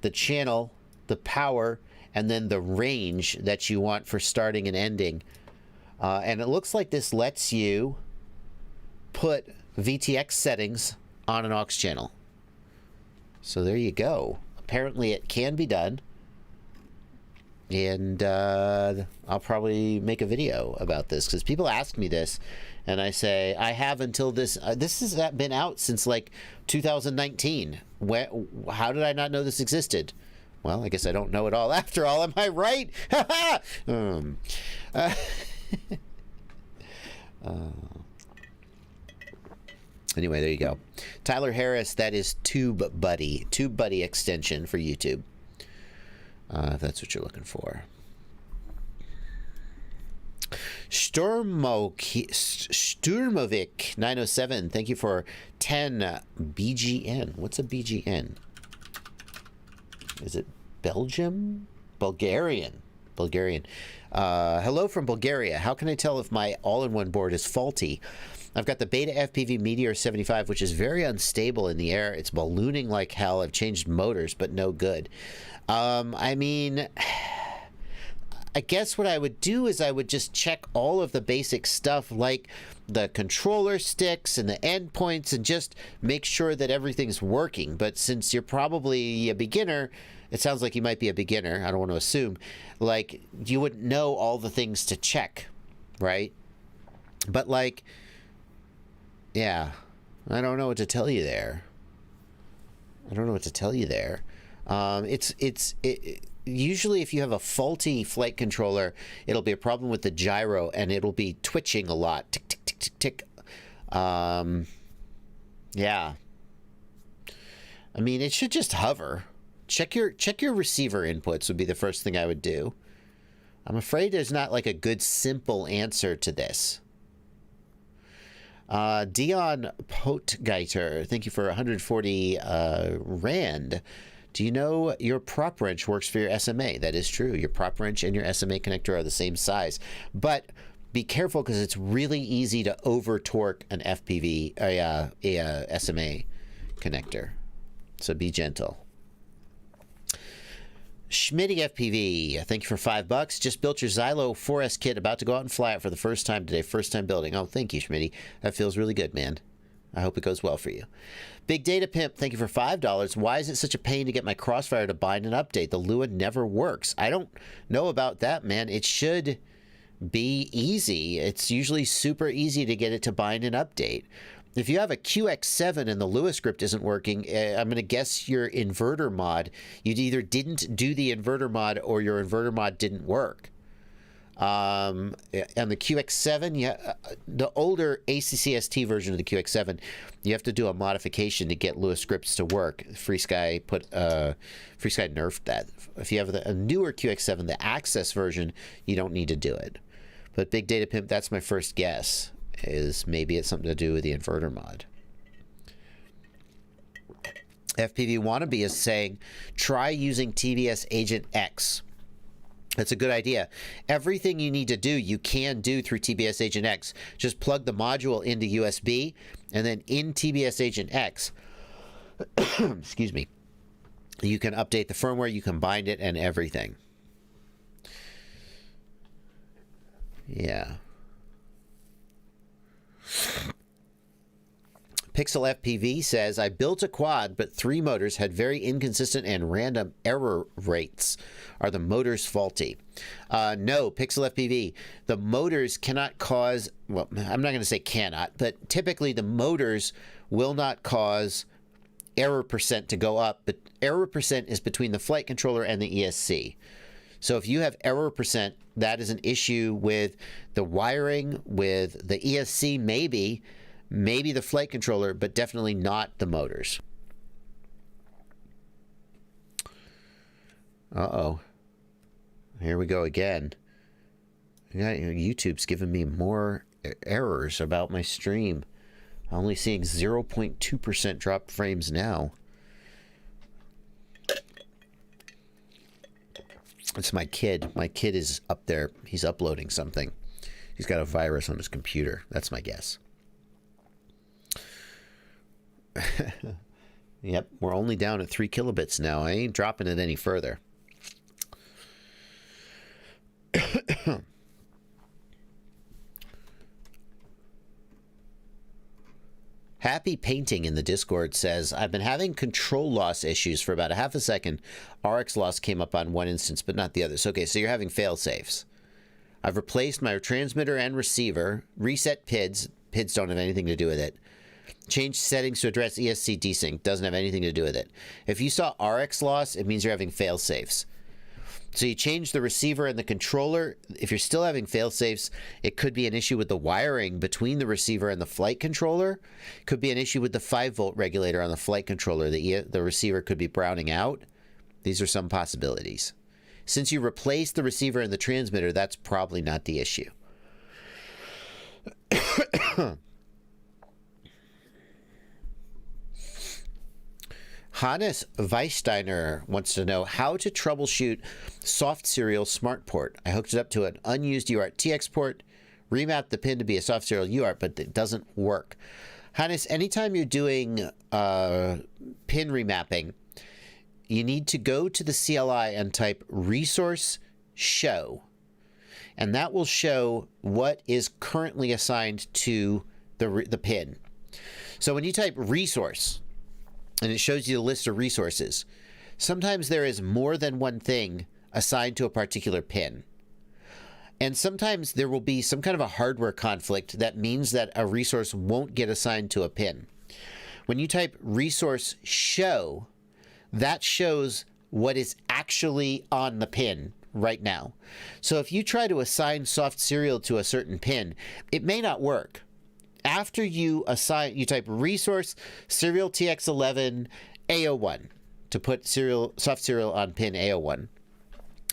the channel, the power, and then the range that you want for starting and ending. And it looks like this lets you put VTX settings on an aux channel. So there you go. Apparently it can be done. And I'll probably make a video about this because people ask me this, and I say I have until this. This has been out since like 2019. How did I not know this existed? Well, I guess I don't know it all after all. Am I right? Anyway, there you go. Tyler Harris, that is TubeBuddy. TubeBuddy extension for YouTube. If that's what you're looking for. Sturmovic 907, thank you for 10 BGN. What's a BGN? Is it Belgium? Bulgarian. Hello from Bulgaria. How can I tell if my all-in-one board is faulty? I've got the Beta FPV Meteor 75, which is very unstable in the air. It's ballooning like hell. I've changed motors, but no good. I mean, I guess what I would do is I would just check all of the basic stuff like the controller sticks and the endpoints and just make sure that everything's working. But since you're probably a beginner, it sounds like you might be a beginner. I don't want to assume. Like, you wouldn't know all the things to check, right? But, like, yeah, I don't know what to tell you there. Usually if you have a faulty flight controller, it'll be a problem with the gyro and it'll be twitching a lot. Tick, tick, tick, tick, tick. Yeah. I mean, it should just hover. Check your receiver inputs would be the first thing I would do. I'm afraid there's not like a good simple answer to this. Dion Potgeiter, thank you for 140 Rand. Do you know your prop wrench works for your SMA? That is true. Your prop wrench and your SMA connector are the same size. But be careful because it's really easy to over-torque an FPV, a SMA connector. So be gentle. Schmitty FPV, thank you for $5. Just built your Xylo 4S kit, about to go out and fly it for the first time today. First time building. Oh, thank you, Schmitty. That feels really good, man. I hope it goes well for you. Big Data Pimp, thank you for $5. Why is it such a pain to get my Crossfire to bind and update? The Lua never works. I don't know about that, man. It should be easy. It's usually super easy to get it to bind and update. If you have a QX7 and the Lua script isn't working, I'm going to guess your inverter mod, you either didn't do the inverter mod or your inverter mod didn't work. And the QX7, the older ACCST version of the QX7, you have to do a modification to get Lua scripts to work. FreeSky nerfed that. If you have a newer QX7, the Access version, you don't need to do it. But Big Data Pimp, that's my first guess, is maybe it's something to do with the inverter mod. FPV Wannabe is saying, try using TBS Agent X. That's a good idea. Everything you need to do, you can do through TBS Agent X. Just plug the module into USB, and then in TBS Agent X, excuse me, you can update the firmware, you can bind it, and everything. Yeah. Pixel FPV says, I built a quad, but 3 motors had very inconsistent and random error rates. Are the motors faulty? No, Pixel FPV. The motors cannot cause, well, I'm not going to say cannot, but typically the motors will not cause error percent to go up, but error percent is between the flight controller and the ESC. So if you have error percent, that is an issue with the wiring, with the ESC maybe the flight controller, but definitely not the motors. Uh-oh. Here we go again. YouTube's giving me more errors about my stream. I'm only seeing 0.2% drop frames now. It's my kid. My kid is up there. He's uploading something. He's got a virus on his computer. That's my guess. Yep, we're only down at 3 kilobits now. I ain't dropping it any further. Happy Painting in the Discord says, I've been having control loss issues for about a half a second. RX loss came up on one instance, but not the others. Okay, so you're having fail safes. I've replaced my transmitter and receiver, reset PIDs. PIDs don't have anything to do with it. Change settings to address ESC desync. Doesn't have anything to do with it. If you saw RX loss, it means you're having fail safes. So you change the receiver and the controller. If you're still having fail safes, it could be an issue with the wiring between the receiver and the flight controller. It could be an issue with the 5-volt regulator on the flight controller. The receiver could be browning out. These are some possibilities. Since you replaced the receiver and the transmitter, that's probably not the issue. Hannes Weissteiner wants to know how to troubleshoot soft serial smart port. I hooked it up to an unused UART TX port, remapped the pin to be a soft serial UART, but it doesn't work. Hannes, anytime you're doing pin remapping, you need to go to the CLI and type resource show. And that will show what is currently assigned to the pin. So when you type resource, and it shows you the list of resources, sometimes there is more than one thing assigned to a particular pin. And sometimes there will be some kind of a hardware conflict that means that a resource won't get assigned to a pin. When you type resource show, that shows what is actually on the pin right now. So if you try to assign soft serial to a certain pin, it may not work. After you assign, you type resource serial TX11 A01 to put soft serial on pin A01.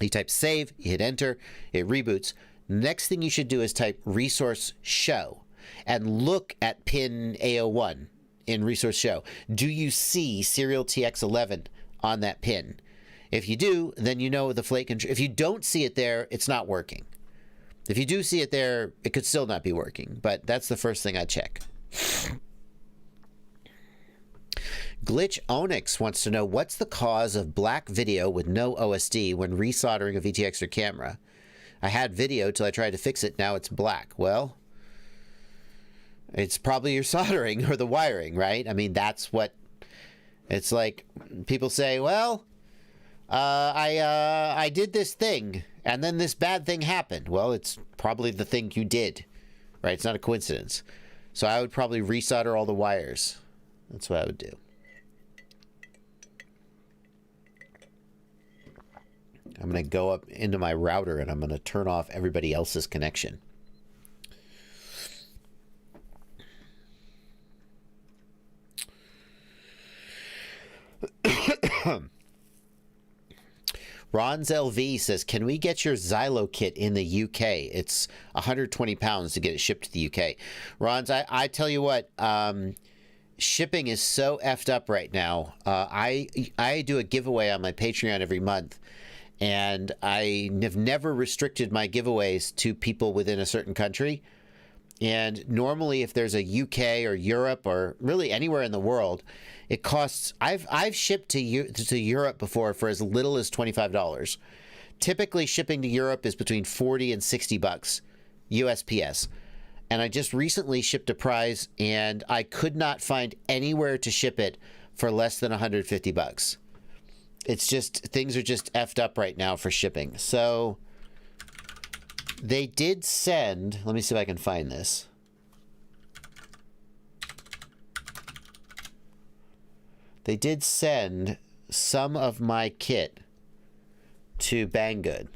You type save, you hit enter, it reboots. Next thing you should do is type resource show and look at pin A01 in resource show. Do you see serial TX11 on that pin? If you do, then you know the flight control. If you don't see it there, it's not working. If you do see it there, it could still not be working, but that's the first thing I check. Glitch Onyx wants to know, what's the cause of black video with no OSD when resoldering a VTX or camera? I had video till I tried to fix it, now it's black. Well, it's probably your soldering or the wiring, right? I mean, that's what, it's like people say, well, I did this thing, and then this bad thing happened. Well, it's probably the thing you did, right? It's not a coincidence. So I would probably resolder all the wires. That's what I would do. I'm going to go up into my router, and I'm going to turn off everybody else's connection. Ron's LV says, can we get your Xylo kit in the UK? It's 120 pounds to get it shipped to the UK. Ron's, I tell you what, shipping is so effed up right now. I do a giveaway on my Patreon every month, and I have never restricted my giveaways to people within a certain country. And normally if there's a UK or Europe or really anywhere in the world, it costs, I've shipped to Europe before for as little as $25. Typically shipping to Europe is between 40 and 60 bucks USPS. And I just recently shipped a prize, and I could not find anywhere to ship it for less than 150 bucks. It's just, things are just effed up right now for shipping. So they did send, let me see if I can find this. They did send some of my kit to Banggood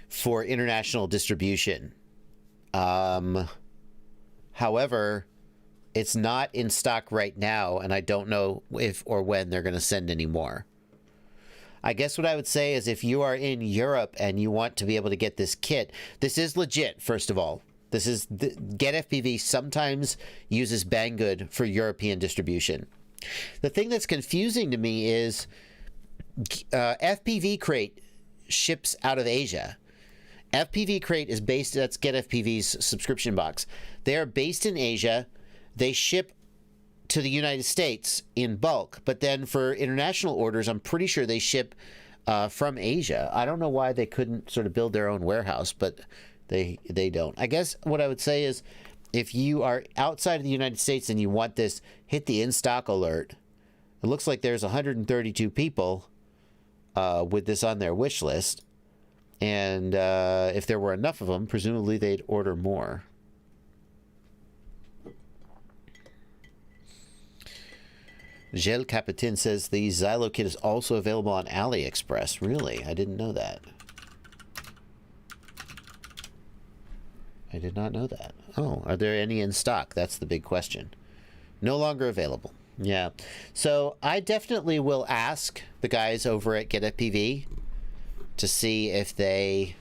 for international distribution. However, it's not in stock right now, and I don't know if or when they're going to send any more. I guess what I would say is if you are in Europe and you want to be able to get this kit, this is legit, first of all. This is Get FPV sometimes uses Banggood for European distribution. The thing that's confusing to me is FPV Crate ships out of Asia. FPV Crate is based, that's Get FPV's subscription box. They are based in Asia. they ship to the United States in bulk, but then for international orders, I'm pretty sure they ship from Asia. I don't know why they couldn't sort of build their own warehouse, but they don't. I guess what I would say is, if you are outside of the United States and you want this, hit the in-stock alert. It looks like there's 132 people with this on their wish list. And if there were enough of them, presumably they'd order more. Gel Capitin says the Xylo kit is also available on AliExpress. Really? I didn't know that. I did not know that. Oh, are there any in stock? That's the big question. No longer available. Yeah. So I definitely will ask the guys over at Get FPV to see if they...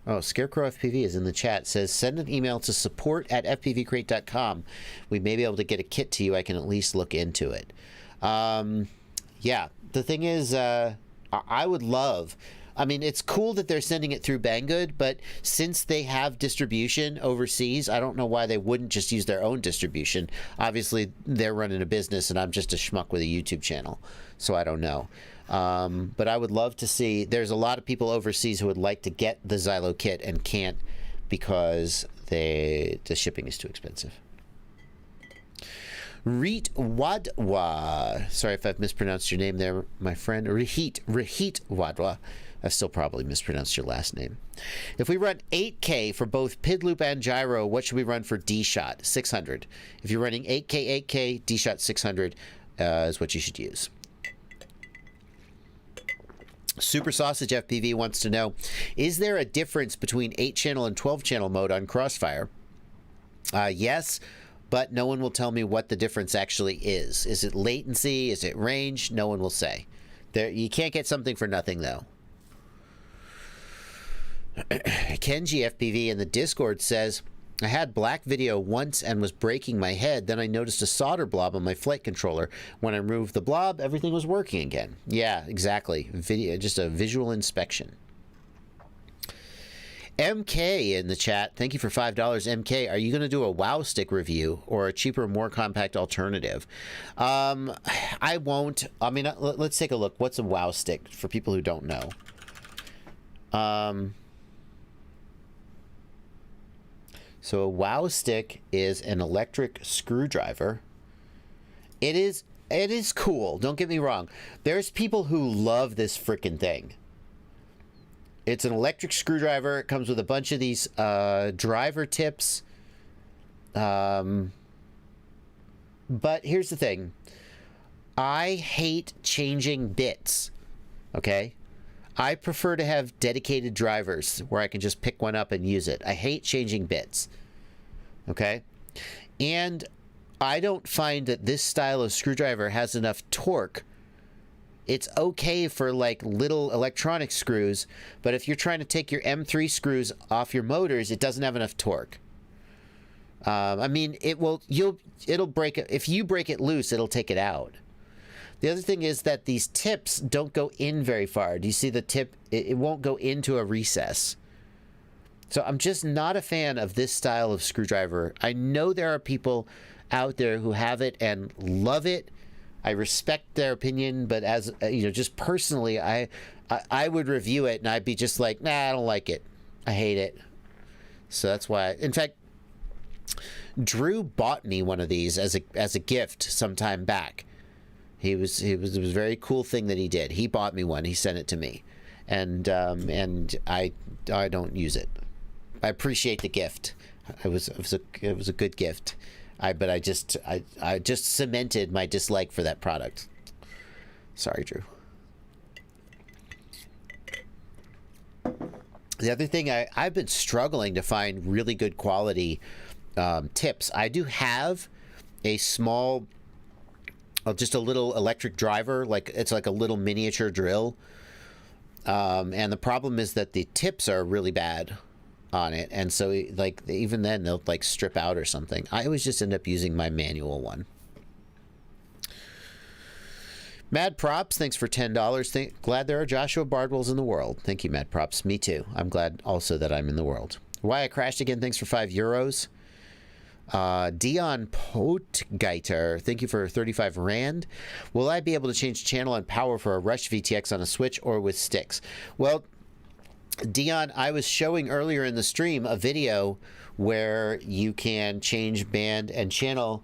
Oh, Scarecrow FPV is in the chat. Says, send an email to support@fpvcrate.com. We may be able to get a kit to you. I can at least look into it. Yeah, the thing is, I would love... I mean, it's cool that they're sending it through Banggood, but since they have distribution overseas, I don't know why they wouldn't just use their own distribution. Obviously, they're running a business, and I'm just a schmuck with a YouTube channel, so I don't know. But I would love to see... There's a lot of people overseas who would like to get the Xylo kit and can't because the shipping is too expensive. Reet Wadwa. Sorry if I've mispronounced your name there, my friend. Reheat Wadwa. I've still probably mispronounced your last name. If we run 8K for both PID loop and gyro, what should we run for D-Shot? 600. If you're running 8K, D-Shot 600 is what you should use. Super Sausage FPV wants to know, is there a difference between 8-channel and 12-channel mode on Crossfire? Yes, but no one will tell me what the difference actually is. Is it latency? Is it range? No one will say. You can't get something for nothing, though. Kenji FPV in the Discord says, I had black video once and was breaking my head. Then I noticed a solder blob on my flight controller. When I removed the blob, everything was working again. Yeah, exactly. Video, just a visual inspection. MK in the chat. Thank you for $5. MK, are you going to do a WoW stick review or a cheaper, more compact alternative? I won't. I mean, let's take a look. What's a WoW stick for people who don't know? So a WoW stick is an electric screwdriver. It is cool. Don't get me wrong. There's people who love this frickin' thing. It's an electric screwdriver. It comes with a bunch of these driver tips. But here's the thing. I hate changing bits. Okay? I prefer to have dedicated drivers where I can just pick one up and use it. I hate changing bits. Okay? And I don't find that this style of screwdriver has enough torque. It's okay for like little electronic screws, but if you're trying to take your M3 screws off your motors, it doesn't have enough torque. I mean, it'll break it. If you break it loose, it'll take it out. The other thing is that these tips don't go in very far. Do you see the tip? It won't go into a recess. So I'm just not a fan of this style of screwdriver. I know there are people out there who have it and love it. I respect their opinion, but as you know, just personally, I would review it and I'd be just like, nah, I don't like it. I hate it. So that's why. In fact, Drew bought me one of these as a gift some time back. It was a very cool thing that he did. He bought me one. He sent it to me, and I don't use it. I appreciate the gift. It was a good gift. But I just cemented my dislike for that product. Sorry, Drew. The other thing, I've been struggling to find really good quality tips. I do have a small, just a little electric driver, it's like a little miniature drill. And the problem is that the tips are really bad on it, and so like even then they'll like strip out or something. I always just end up using my manual one. Mad Props, thanks for $10. Glad there are Joshua Bardwells in the world. Thank you, Mad Props. Me too. I'm glad also that I'm in the world. Why I crashed again, thanks for €5. Dion Potgeiter, thank you for 35 Rand. Will I be able to change channel and power for a Rush VTX on a Switch or with sticks? Well, Dion, I was showing earlier in the stream a video where you can change band and channel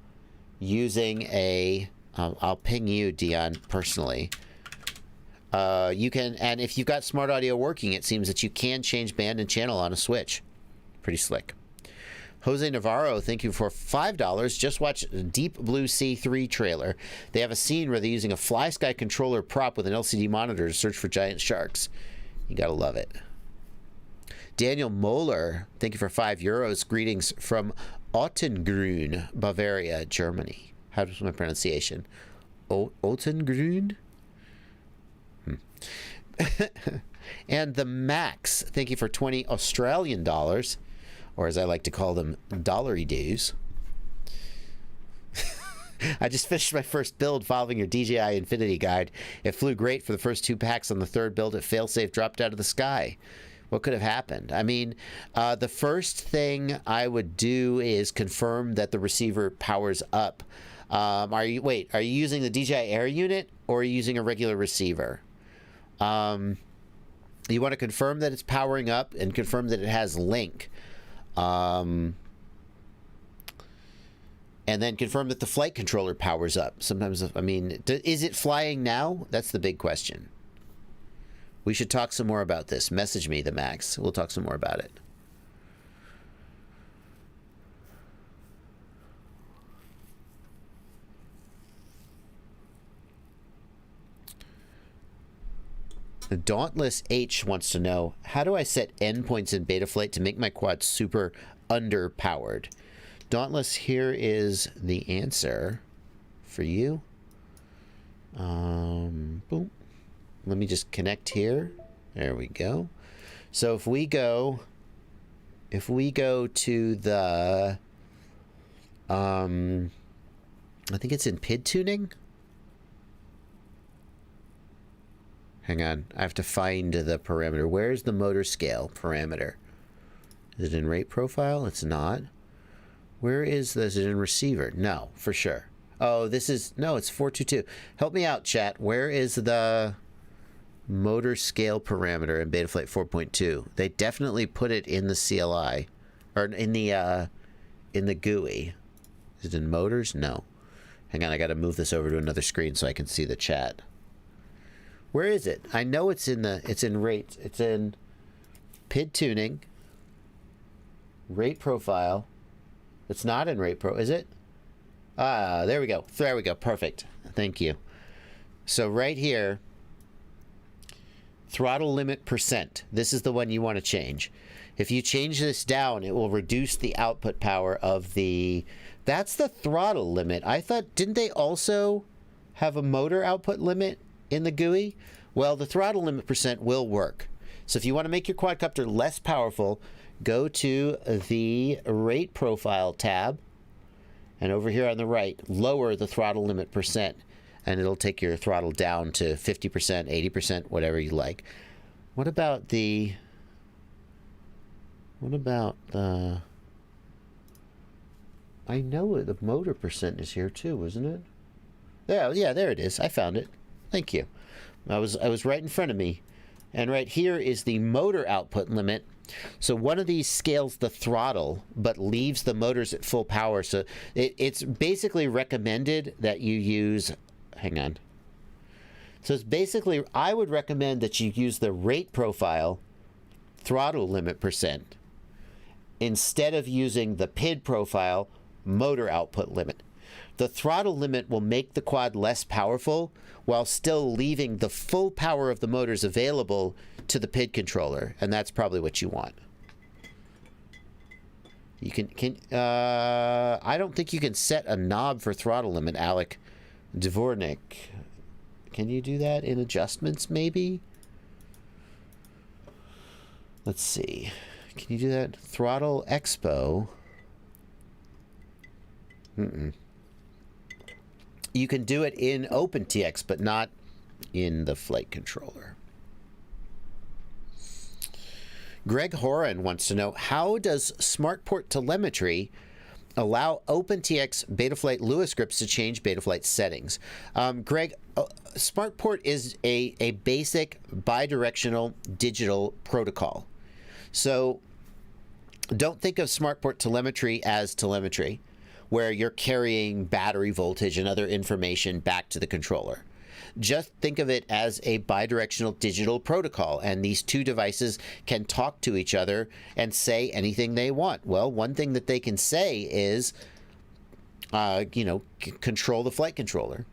using a... I'll ping you, Dion, personally. You can, and if you've got smart audio working, it seems that you can change band and channel on a Switch. Pretty slick. Jose Navarro, thank you for $5. Just watch Deep Blue Sea 3 trailer. They have a scene where they're using a Fly Sky controller prop with an LCD monitor to search for giant sharks. You gotta love it. Daniel Moeller, thank you for €5. Greetings from Ottengrün, Bavaria, Germany. How's my pronunciation? Ottengrün? And the Max, thank you for 20 Australian dollars, or as I like to call them, dollary dues. I just finished my first build following your DJI Infinity guide. It flew great for the first 2 packs. On the third build, it failsafe dropped out of the sky. What could have happened? I mean, the first thing I would do is confirm that the receiver powers up. Are you using the DJI Air unit or are you using a regular receiver? You want to confirm that it's powering up and confirm that it has link. And then confirm that the flight controller powers up. Sometimes, I mean, is it flying now? That's the big question. We should talk some more about this. Message me, the Max. We'll talk some more about it. The Dauntless H wants to know, how do I set endpoints in Betaflight to make my quad super underpowered? Dauntless, here is the answer for you. Boom. Let me just connect here. There we go. So if we go to the, I think it's in PID tuning. Hang on, I have to find the parameter. Where's the motor scale parameter? Is it in rate profile? It's not. Where is this? Is it in receiver? No, for sure. Oh, this is, no, it's 422. Help me out, chat. Where is the motor scale parameter in Betaflight 4.2? They definitely put it in the CLI, or in the GUI. Is it in motors? No. Hang on, I got to move this over to another screen so I can see the chat. Where is it? I know it's in rates. It's in PID tuning, rate profile. It's not in rate pro, is it? Ah, there we go. There we go. Perfect. Thank you. So right here, throttle limit %. This is the one you want to change. If you change this down, it will reduce the output power of the... That's the throttle limit. I thought, didn't they also have a motor output limit in the GUI? Well, the throttle limit % will work. So if you want to make your quadcopter less powerful, go to the rate profile tab, and over here on the right, lower the throttle limit %, and it'll take your throttle down to 50%, 80%, whatever you like. What about the... I know the motor % is here too, isn't it? Yeah, there it is. I found it. Thank you. I was right in front of me. And right here is the motor output limit. So one of these scales the throttle, but leaves the motors at full power. So it's basically recommended that you use... Hang on. So it's basically, I would recommend that you use the rate profile throttle limit % instead of using the PID profile motor output limit. The throttle limit will make the quad less powerful while still leaving the full power of the motors available to the PID controller, and that's probably what you want. You I don't think you can set a knob for throttle limit, Alec Dvornik. Can you do that in adjustments, maybe? Let's see. Can you do that? Throttle Expo. You can do it in OpenTX, but not in the flight controller. Greg Horan wants to know, how does SmartPort telemetry allow OpenTX Betaflight Lua scripts to change Betaflight settings. Greg, SmartPort is a basic bidirectional digital protocol. So don't think of SmartPort telemetry as telemetry, where you're carrying battery voltage and other information back to the controller. Just think of it as a bidirectional digital protocol, and these two devices can talk to each other and say anything they want. Well, one thing that they can say is, control the flight controller.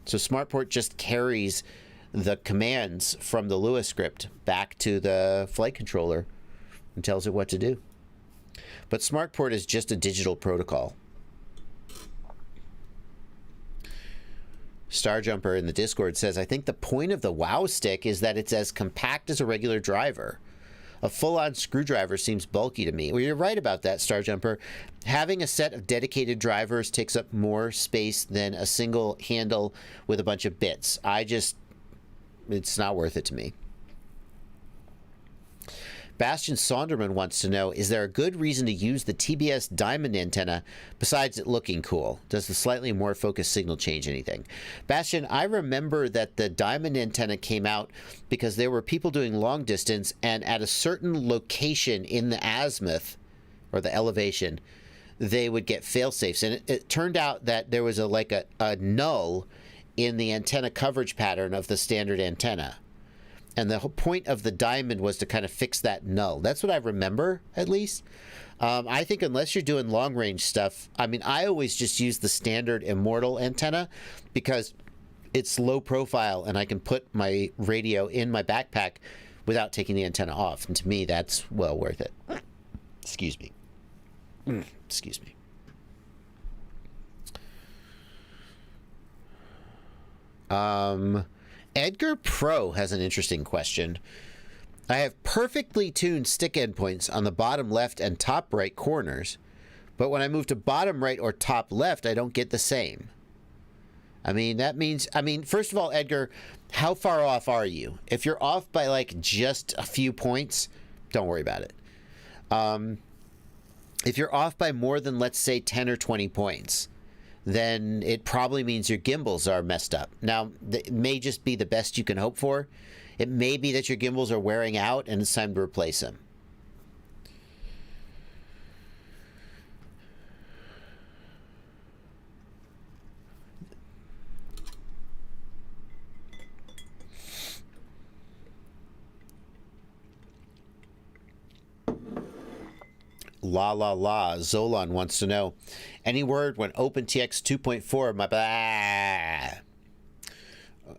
So SmartPort just carries the commands from the Lua script back to the flight controller and tells it what to do. But SmartPort is just a digital protocol. Starjumper in the Discord says, I think the point of the WOW stick is that it's as compact as a regular driver. A full-on screwdriver seems bulky to me. Well, you're right about that, Starjumper. Having a set of dedicated drivers takes up more space than a single handle with a bunch of bits. It's not worth it to me. Bastian Sonderman wants to know, is there a good reason to use the TBS diamond antenna besides it looking cool? Does the slightly more focused signal change anything? Bastian, I remember that the diamond antenna came out because there were people doing long distance, and at a certain location in the azimuth, or the elevation, they would get fail-safes. And it turned out that there was a null in the antenna coverage pattern of the standard antenna. And the whole point of the diamond was to kind of fix that null. That's what I remember, at least. I think unless you're doing long-range stuff, I always just use the standard Immortal antenna because it's low profile and I can put my radio in my backpack without taking the antenna off. And to me, that's well worth it. Excuse me. Excuse me. Edgar Pro has an interesting question. I have perfectly tuned stick endpoints on the bottom left and top right corners, but when I move to bottom right or top left, I don't get the same. That means, first of all, Edgar, how far off are you? If you're off by just a few points, don't worry about it. If you're off by more than, let's say, 10 or 20 points, then it probably means your gimbals are messed up. Now, it may just be the best you can hope for. It may be that your gimbals are wearing out and it's time to replace them. Zolan wants to know, any word when OpenTX 2.4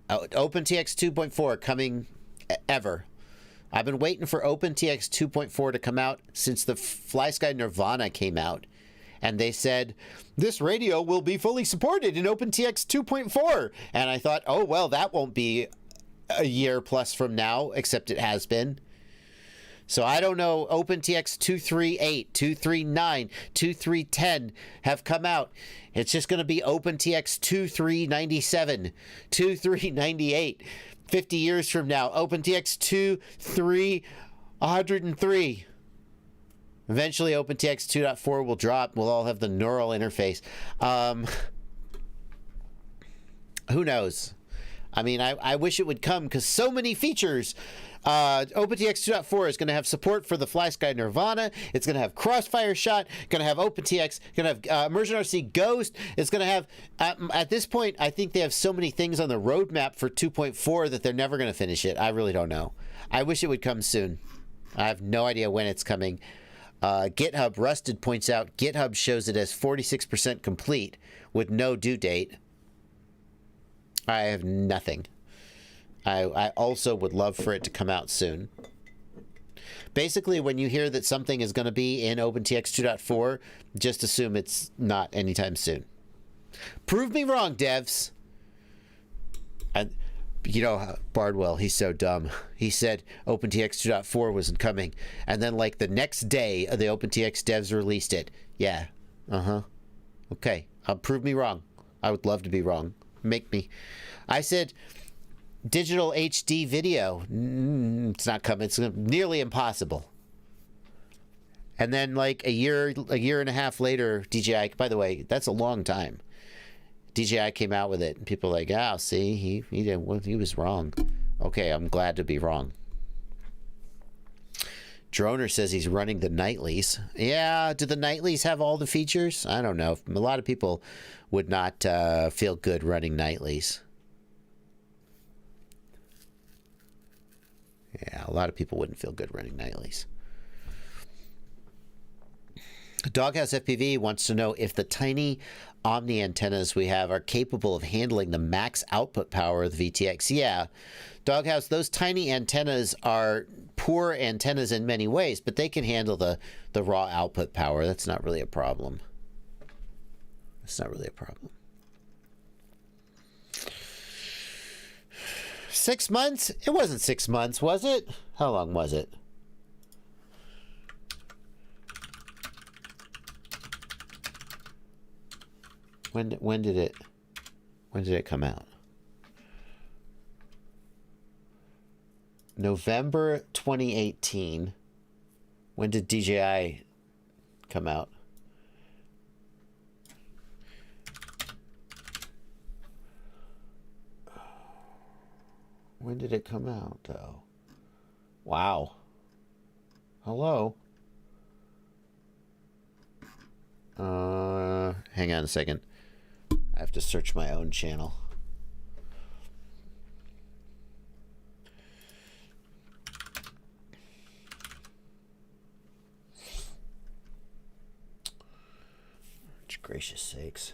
OpenTX 2.4 coming ever. I've been waiting for OpenTX 2.4 to come out since the FlySky Nirvana came out, and they said this radio will be fully supported in OpenTX 2.4, and I thought, oh well, that won't be a year plus from now, except it has been. So I don't know, OpenTX 238, 239, 2310 have come out. It's just going to be OpenTX 2397, 2398. 50 years from now, OpenTX 2303. Eventually, OpenTX 2.4 will drop. We'll all have the neural interface. Who knows? I wish it would come because so many features. OpenTX 2.4 is going to have support for the FlySky Nirvana. It's going to have Crossfire Shot. Going to have OpenTX. Going to have Immersion RC Ghost. It's going to have. At this point, I think they have so many things on the roadmap for 2.4 that they're never going to finish it. I really don't know. I wish it would come soon. I have no idea when it's coming. GitHub Rusted points out GitHub shows it as 46% complete with no due date. I have nothing. I also would love for it to come out soon. Basically, when you hear that something is going to be in OpenTX 2.4, just assume it's not anytime soon. Prove me wrong, devs. And Bardwell, he's so dumb. He said OpenTX 2.4 wasn't coming, and then the next day, the OpenTX devs released it. Yeah. Okay. Prove me wrong. I would love to be wrong. Make me. I said digital HD video. It's not coming. It's nearly impossible. And then like a year and a half later, DJI, by the way, that's a long time. DJI came out with it, and people are like, "Ah, see, he didn't, well, he was wrong." Okay, I'm glad to be wrong. Droner says he's running the nightlies. Yeah, do the nightlies have all the features? I don't know. A lot of people would not feel good running nightlies. Yeah, a lot of people wouldn't feel good running nightlies. Doghouse FPV wants to know if the tiny Omni antennas we have are capable of handling the max output power of the VTX. Yeah, Doghouse, those tiny antennas are poor antennas in many ways, but they can handle the raw output power. That's not really a problem. It's not really a problem. 6 months? It wasn't 6 months, was it? How long was it? When did it come out? November 2018. When did DJI come out? When did it come out, though? Wow. Hello? Hang on a second. I have to search my own channel. Gracious sakes.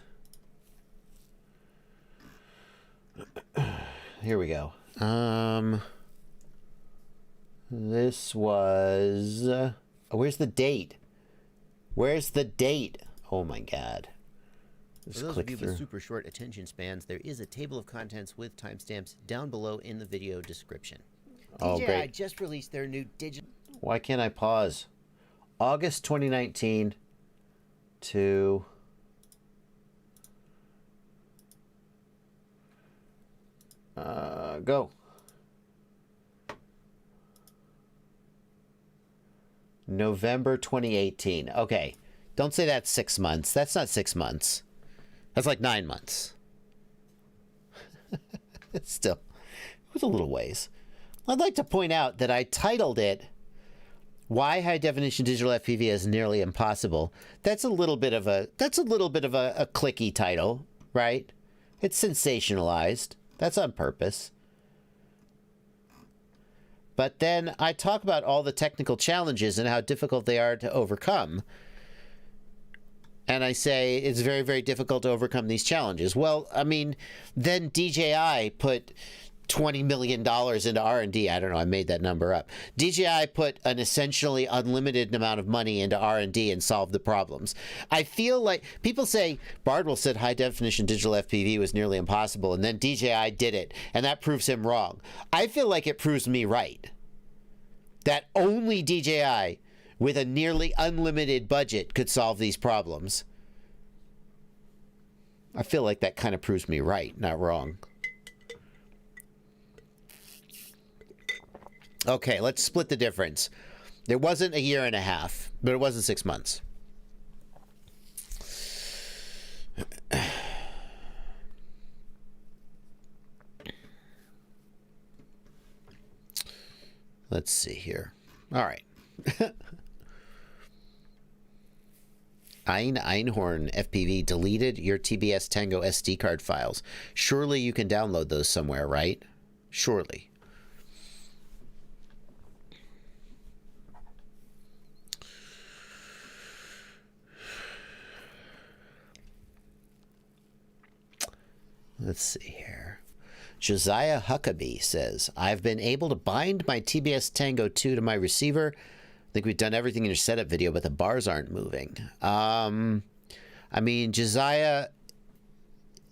Here we go. This was... where's the date? Where's the date? Oh my god. For those of you with super short attention spans, there is a table of contents with timestamps down below in the video description. Oh, DJI great. just released their new digital... Why can't I pause? August 2019 to... go. November 2018. Okay. Don't say that's 6 months. That's not 6 months. That's like 9 months. It's still, it was a little ways. I'd like to point out that I titled it "Why High Definition Digital FPV is Nearly Impossible." That's a little bit of a clicky title, right? It's sensationalized. That's on purpose. But then I talk about all the technical challenges and how difficult they are to overcome. And I say it's very, very difficult to overcome these challenges. Well, I mean, then DJI put $20 million into R&D. I don't know, I made that number up. DJI put an essentially unlimited amount of money into R&D and solved the problems. I feel like people say Bardwell said high definition digital FPV was nearly impossible, and then DJI did it, and that proves him wrong. I feel like it proves me right. That only DJI with a nearly unlimited budget could solve these problems. I feel like that kind of proves me right, not wrong. Okay, let's split the difference. It wasn't a year and a half, but it wasn't 6 months. Let's see here. All right. Einhorn FPV deleted your TBS Tango SD card files. Surely you can download those somewhere, right? Surely. Let's see here. Josiah Huckabee says, I've been able to bind my TBS Tango 2 to my receiver. I think we've done everything in your setup video, but the bars aren't moving. I mean, Josiah,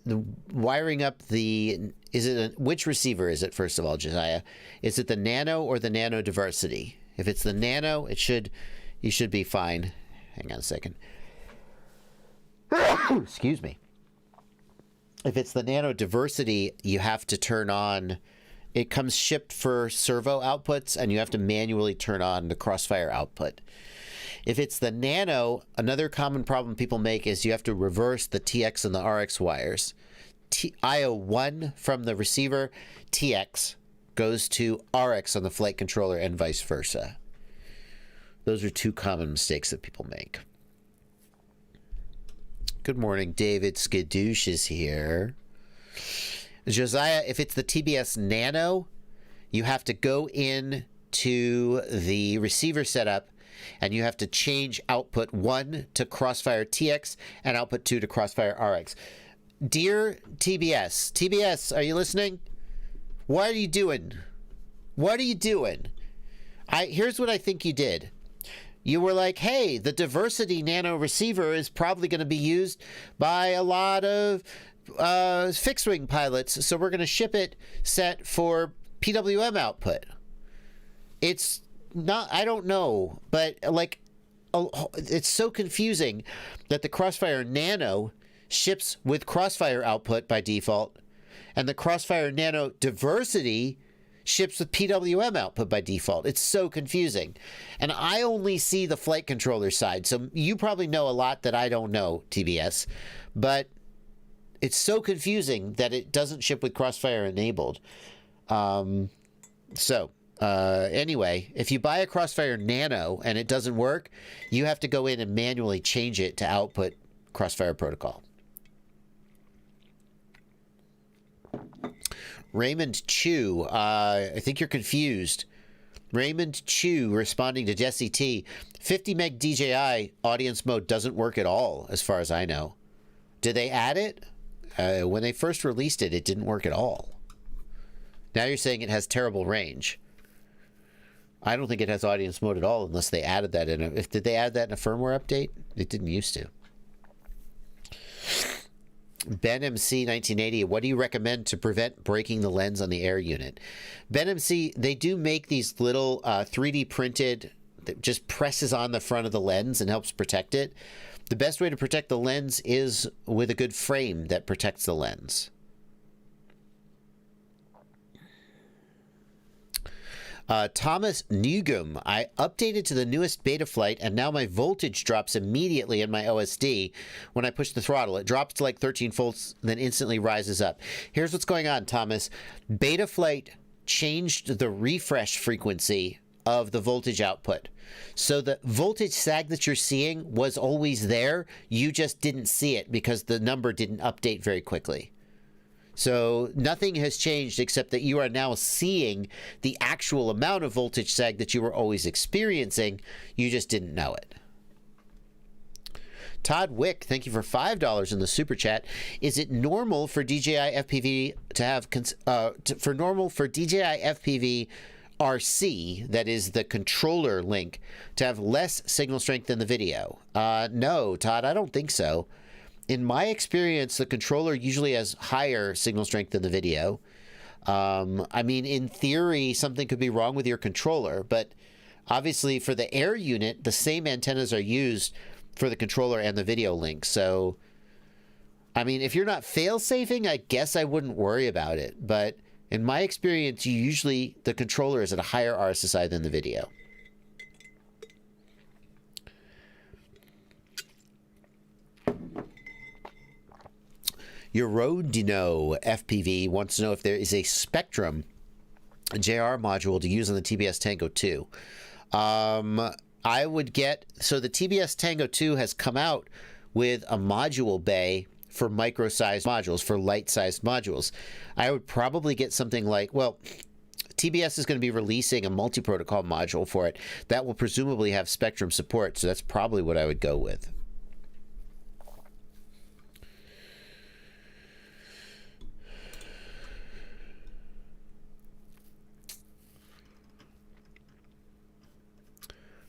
the wiring up the... which receiver is it, first of all, Josiah? Is it the Nano or the Nano Diversity? If it's the Nano, you should be fine. Hang on a second. Excuse me. If it's the Nano Diversity, you have to turn on... It comes shipped for servo outputs, and you have to manually turn on the crossfire output. If it's the Nano, another common problem people make is you have to reverse the TX and the RX wires. IO1 from the receiver, TX goes to RX on the flight controller and vice versa. Those are two common mistakes that people make. Good morning, David Skadoosh is here. Josiah, if it's the TBS Nano, you have to go in to the receiver setup and you have to change output 1 to Crossfire TX and output 2 to Crossfire RX. Dear TBS, are you listening? What are you doing? What are you doing? Here's what I think you did. You were like, hey, the Diversity Nano receiver is probably going to be used by a lot of fixed-wing pilots, so we're going to ship it set for PWM output. It's not, I don't know, but like, it's so confusing that the Crossfire Nano ships with Crossfire output by default, and the Crossfire Nano Diversity ships with PWM output by default. It's so confusing. And I only see the flight controller side, so you probably know a lot that I don't know, TBS, but it's so confusing that it doesn't ship with Crossfire enabled. Anyway, if you buy a Crossfire Nano and it doesn't work, you have to go in and manually change it to output Crossfire protocol. Raymond Chu, I think you're confused. Raymond Chu responding to Jesse T. 50 meg DJI audience mode doesn't work at all, as far as I know. Did they add it? When they first released it, it didn't work at all. Now you're saying it has terrible range. I don't think it has audience mode at all unless they added that in. Did they add that in a firmware update? It didn't used to. Ben MC 1980, what do you recommend to prevent breaking the lens on the air unit? Ben MC, they do make these little 3D printed that just presses on the front of the lens and helps protect it. The best way to protect the lens is with a good frame that protects the lens. Thomas Newgum, I updated to the newest beta flight and now my voltage drops immediately in my OSD when I push the throttle. It drops to like 13 volts, then instantly rises up. Here's what's going on, Thomas. Beta flight changed the refresh frequency of the voltage output. So the voltage sag that you're seeing was always there. You just didn't see it because the number didn't update very quickly. So nothing has changed except that you are now seeing the actual amount of voltage sag that you were always experiencing. You just didn't know it. Todd Wick, thank you for $5 in the super chat. Is it normal for DJI FPV to have for DJI FPV RC, that is the controller link, to have less signal strength than the video? No, Todd, I don't think so. In my experience, the controller usually has higher signal strength than the video. I mean, in theory, something could be wrong with your controller, but obviously for the air unit, the same antennas are used for the controller and the video link. So, I mean, if you're not fail-safing, I guess I wouldn't worry about it. But in my experience, the controller is at a higher RSSI than the video. Eurodino FPV wants to know if there is a Spectrum JR module to use on the TBS Tango 2. I would get, so the TBS Tango 2 has come out with a module bay for micro-sized modules, for light-sized modules. I would probably get something like, well, TBS is going to be releasing a multi-protocol module for it that will presumably have Spectrum support, so that's probably what I would go with.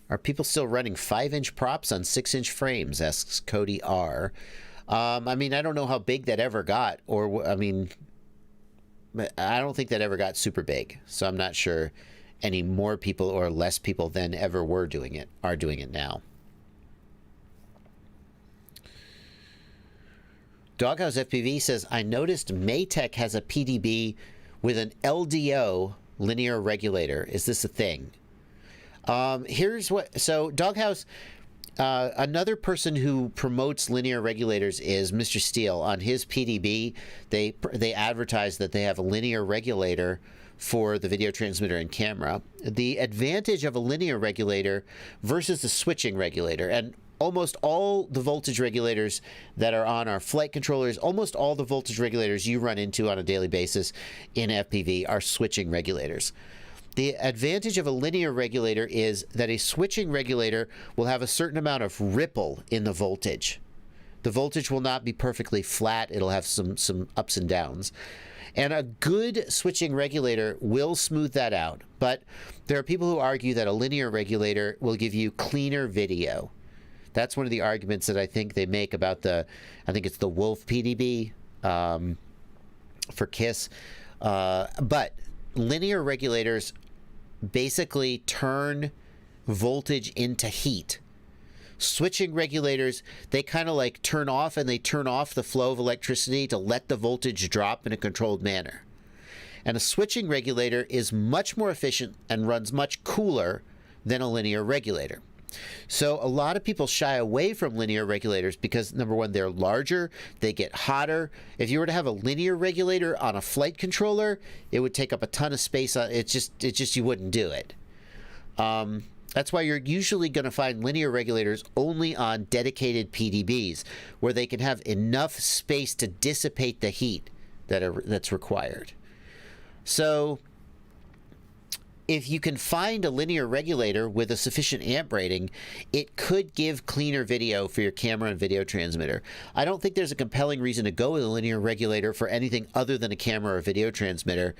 Are people still running 5-inch props on 6-inch frames? Asks Cody R. I mean, I don't know how big that ever got, or I mean, I don't think that ever got super big. So I'm not sure any more people or less people than ever were doing it are doing it now. Doghouse FPV says, I noticed Maytech has a PDB with an LDO linear regulator. Is this a thing? Here's what, so Doghouse, Another person who promotes linear regulators is Mr. Steele. On his PDB, they advertise that they have a linear regulator for the video transmitter and camera. The advantage of a linear regulator versus a switching regulator, and almost all the voltage regulators that are on our flight controllers, almost all the voltage regulators you run into on a daily basis in FPV are switching regulators. The advantage of a linear regulator is that a switching regulator will have a certain amount of ripple in the voltage. The voltage will not be perfectly flat. It'll have some ups and downs. And a good switching regulator will smooth that out. But there are people who argue that a linear regulator will give you cleaner video. That's one of the arguments that I think they make about I think it's the Wolf PDB for KISS. But linear regulators basically turn voltage into heat. Switching regulators, they kind of like turn off the flow of electricity to let the voltage drop in a controlled manner. And a switching regulator is much more efficient and runs much cooler than a linear regulator. So a lot of people shy away from linear regulators because, number one, they're larger, they get hotter. If you were to have a linear regulator on a flight controller, it would take up a ton of space. It's just you wouldn't do it. That's why you're usually going to find linear regulators only on dedicated PDBs, where they can have enough space to dissipate the heat that's required. So if you can find a linear regulator with a sufficient amp rating, it could give cleaner video for your camera and video transmitter. I don't think there's a compelling reason to go with a linear regulator for anything other than a camera or video transmitter.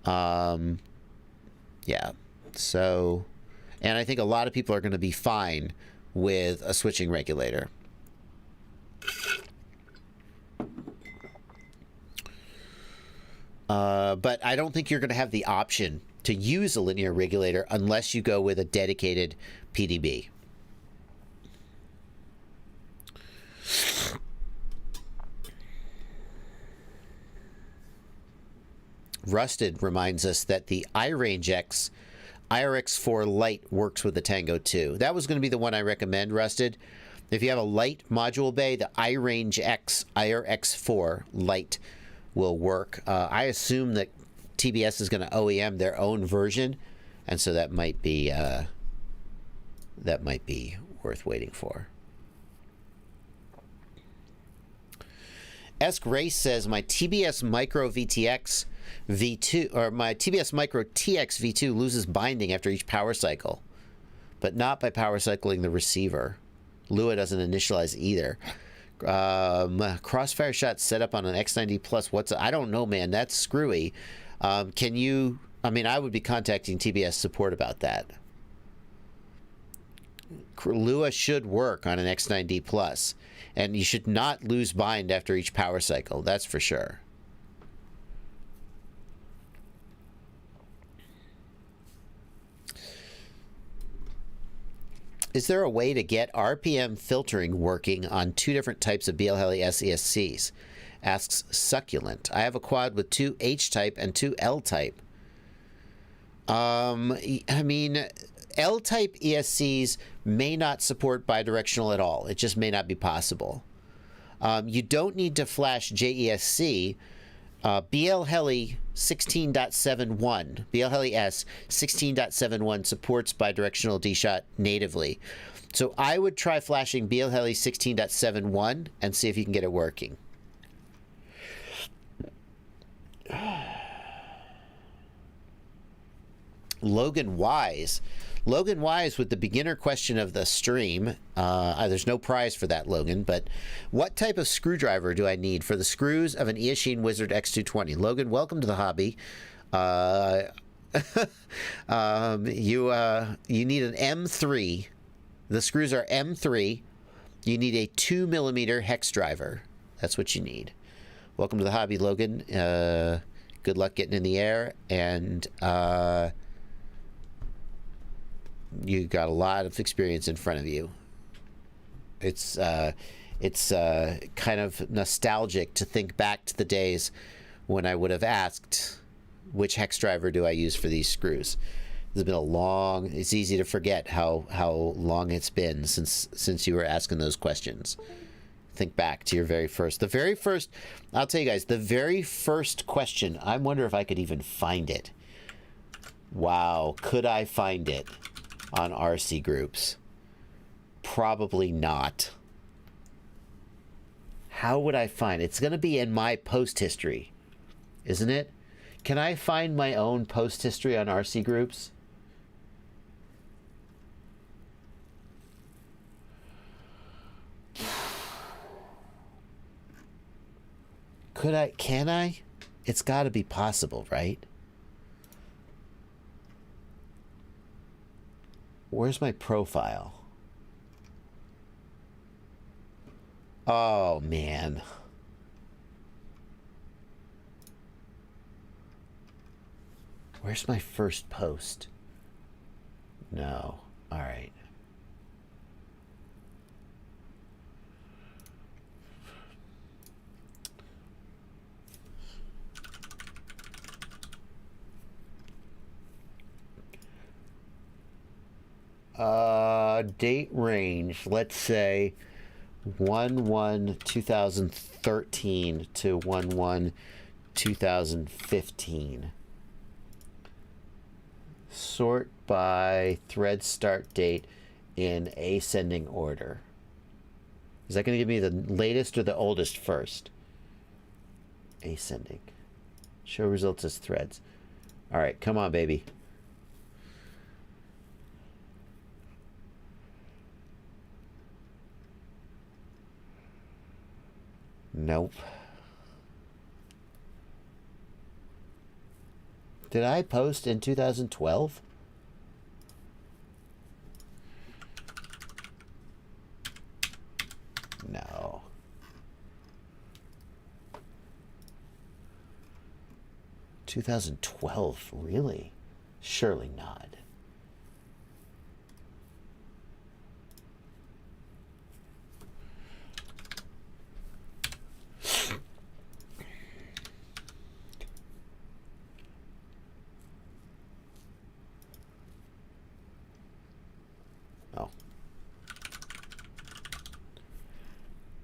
Yeah. So, and I think a lot of people are going to be fine with a switching regulator. But I don't think you're going to have the option to use a linear regulator unless you go with a dedicated PDB. Rusted reminds us that the iRange X IRX4 Lite works with the Tango 2. That was going to be the one I recommend, Rusted. If you have a light module bay, the iRange X IRX4 Lite will work. I assume that TBS is going to OEM their own version, and so that might be worth waiting for. Esk Race says my TBS Micro VTX V2 or my TBS Micro TX V2 loses binding after each power cycle, but not by power cycling the receiver. Lua doesn't initialize either. Crossfire shot set up on an X90 Plus. I don't know, man. That's screwy. Can you? I mean, I would be contacting TBS support about that. Lua should work on an X90 Plus, and you should not lose bind after each power cycle. That's for sure. Is there a way to get RPM filtering working on two different types of BL-Heli SESCs? Asks Succulent. I have a quad with two H-type and two L-type. I mean, L-type ESCs may not support bidirectional at all. It just may not be possible. You don't need to flash JESC. BL-Heli 16.71, BL-Heli S 16.71 supports bidirectional D-Shot natively. So I would try flashing BL-Heli 16.71 and see if you can get it working. Logan Wise with the beginner question of the stream. There's no prize for that, Logan, but what type of screwdriver do I need for the screws of an Eachine Wizard X220? Logan, welcome to the hobby. You need an M3. The screws are M3. You need a 2mm hex driver. That's what you need. Welcome to the hobby, Logan. Good luck getting in the air, and you got a lot of experience in front of you. It's kind of nostalgic to think back to the days when I would have asked, which hex driver do I use for these screws? It's been a long. It's easy to forget how long it's been since you were asking those questions. Think back to your very first. I'll tell you guys, the very first question. I wonder if I could even find it. Wow, could I find it on RC groups? Probably not. How would I find it? It's going to be in my post history, isn't it? Can I find my own post history on RC groups? Can I? It's got to be possible, right? Where's my profile? Oh, man. Where's my first post? No. All right. Date range, let's say 1/1/2013 to 1/1/2015. Sort by thread start date in ascending order. Is that going to give me the latest or the oldest first? Ascending. Show results as threads. All right, come on, baby. Nope. Did I post in 2012? No. 2012, really? Surely not. Oh.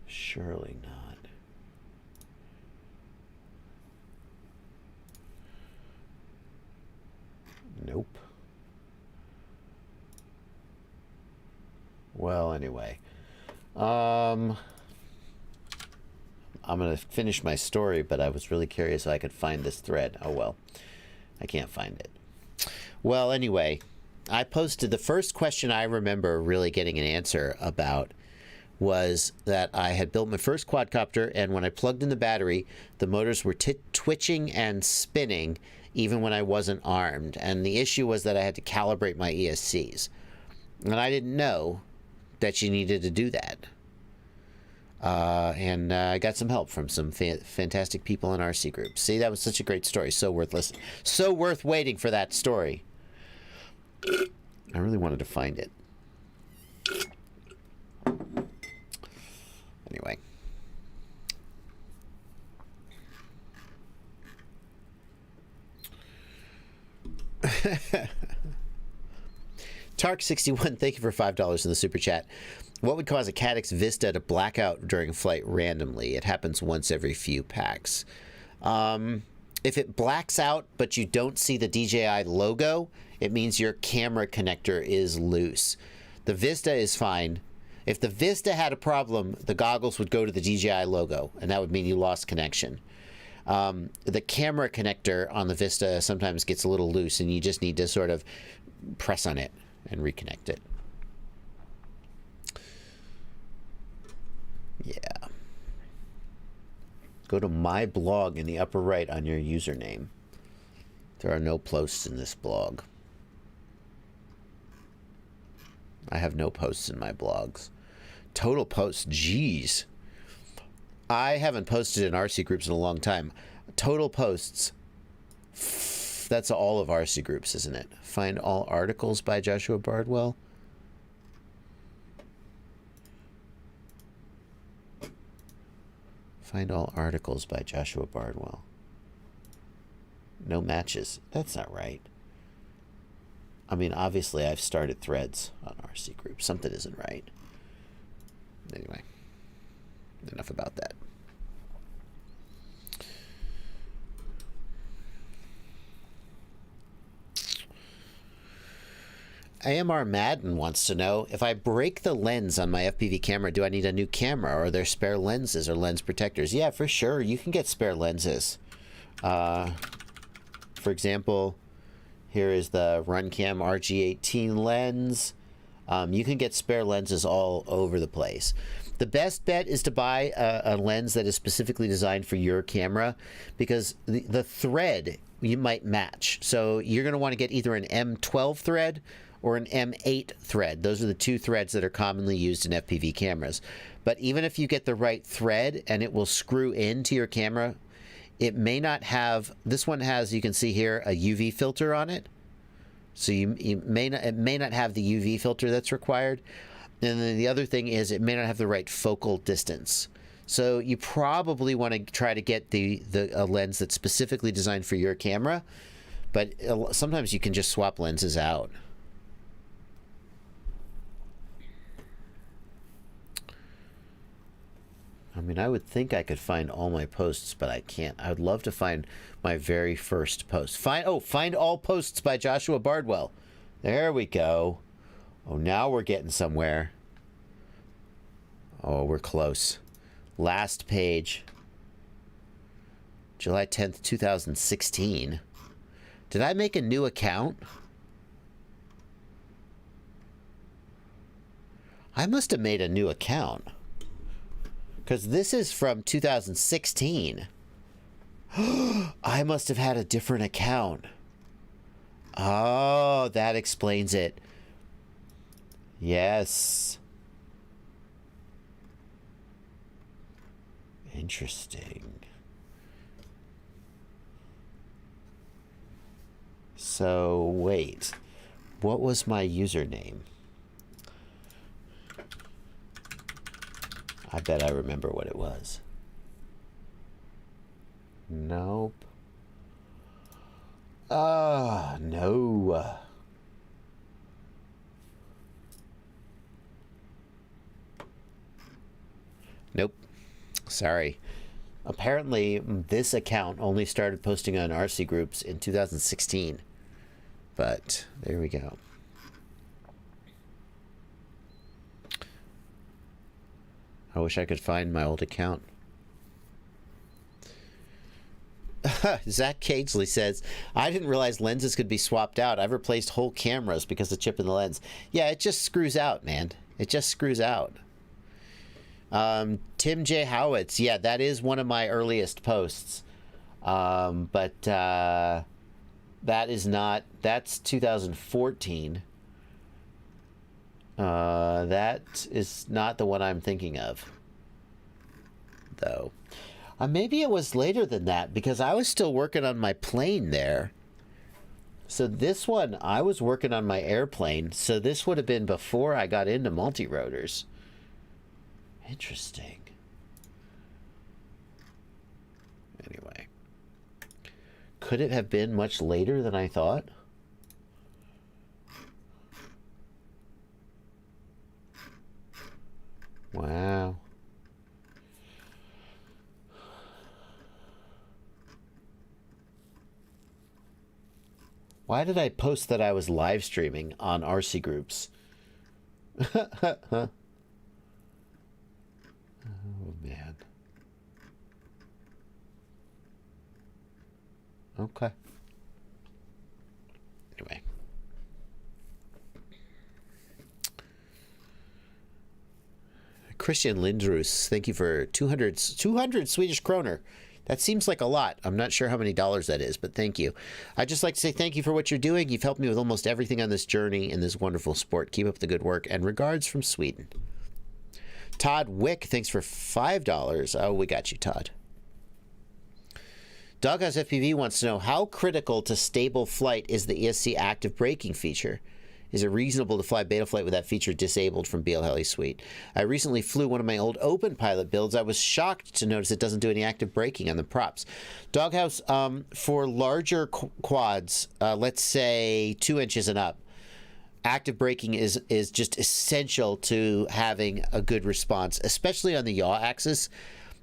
Surely not. Nope. Well, anyway. I'm going to finish my story, but I was really curious if I could find this thread. Oh, well. I can't find it. Well, anyway, I posted the first question I remember really getting an answer about was that I had built my first quadcopter, and when I plugged in the battery, the motors were twitching and spinning even when I wasn't armed. And the issue was that I had to calibrate my ESCs. And I didn't know that you needed to do that. And I got some help from some fantastic people in RC groups. See, that was such a great story. So worth listening. So worth waiting for that story. I really wanted to find it. Anyway. Tark61, thank you for $5 in the super chat. What would cause a Caddx Vista to black out during flight randomly? It happens once every few packs. If it blacks out but you don't see the DJI logo, it means your camera connector is loose. The Vista is fine. If the Vista had a problem, the goggles would go to the DJI logo, and that would mean you lost connection. The camera connector on the Vista sometimes gets a little loose, and you just need to sort of press on it and reconnect it. Yeah. Go to my blog in the upper right on your username. There are no posts in this blog. I have no posts in my blogs. Total posts, geez. I haven't posted in RC groups in a long time. Total posts. That's all of RC groups, isn't it? Find all articles by Joshua Bardwell. Find all articles by Joshua Bardwell. No matches. That's not right. I mean, obviously I've started threads on RC groups. Something isn't right. Anyway, enough about that. AMR Madden wants to know, if I break the lens on my FPV camera, do I need a new camera, or are there spare lenses or lens protectors? Yeah, for sure. You can get spare lenses. For example, here is the RunCam RG18 lens. You can get spare lenses all over the place. The best bet is to buy a lens that is specifically designed for your camera, because the thread you might match. So you're going to want to get either an M12 thread or an M8 thread. Those are the two threads that are commonly used in FPV cameras. But even if you get the right thread and it will screw into your camera, it may not have, this one has, you can see here, a UV filter on it. So it may not have the UV filter that's required. And then the other thing is it may not have the right focal distance. So you probably want to try to get a lens that's specifically designed for your camera. But sometimes you can just swap lenses out. I mean, I would think I could find all my posts, but I can't. I would love to find my very first post. Find all posts by Joshua Bardwell. There we go. Oh, now we're getting somewhere. Oh, we're close. Last page. July 10th, 2016. Did I make a new account? I must have made a new account. Because this is from 2016. I must have had a different account. Oh, that explains it. Yes. Interesting. So, wait. What was my username? I bet I remember what it was. Nope. No. Nope. Sorry. Apparently, this account only started posting on RC groups in 2016. But, there we go. I wish I could find my old account. Zach Cagesley says, I didn't realize lenses could be swapped out. I've replaced whole cameras because of the chip in the lens. Yeah, it just screws out, man. It just screws out. Tim J. Howitz. Yeah, that is one of my earliest posts. But that is not... That's 2014. That is not the one I'm thinking of, though. Maybe it was later than that, because I was still working on my plane there. So this one, I was working on my airplane, so this would have been before I got into multi-rotors. Interesting. Anyway. Could it have been much later than I thought? Wow. Why did I post that I was live streaming on RC groups? Oh, man. Okay. Anyway. Christian Lindrus, thank you for 200 Swedish kroner. That seems like a lot. I'm not sure how many dollars that is, but thank you. I'd just like to say thank you for what you're doing. You've helped me with almost everything on this journey in this wonderful sport. Keep up the good work, and regards from Sweden. Todd Wick, thanks for $5. Oh, we got you, Todd. Doghouse FPV wants to know, how critical to stable flight is the ESC active braking feature? Is it reasonable to fly Betaflight with that feature disabled from BL Heli Suite? I recently flew one of my old open pilot builds. I was shocked to notice it doesn't do any active braking on the props. Doghouse, for larger quads, let's say 2 inches and up, active braking is just essential to having a good response, especially on the yaw axis.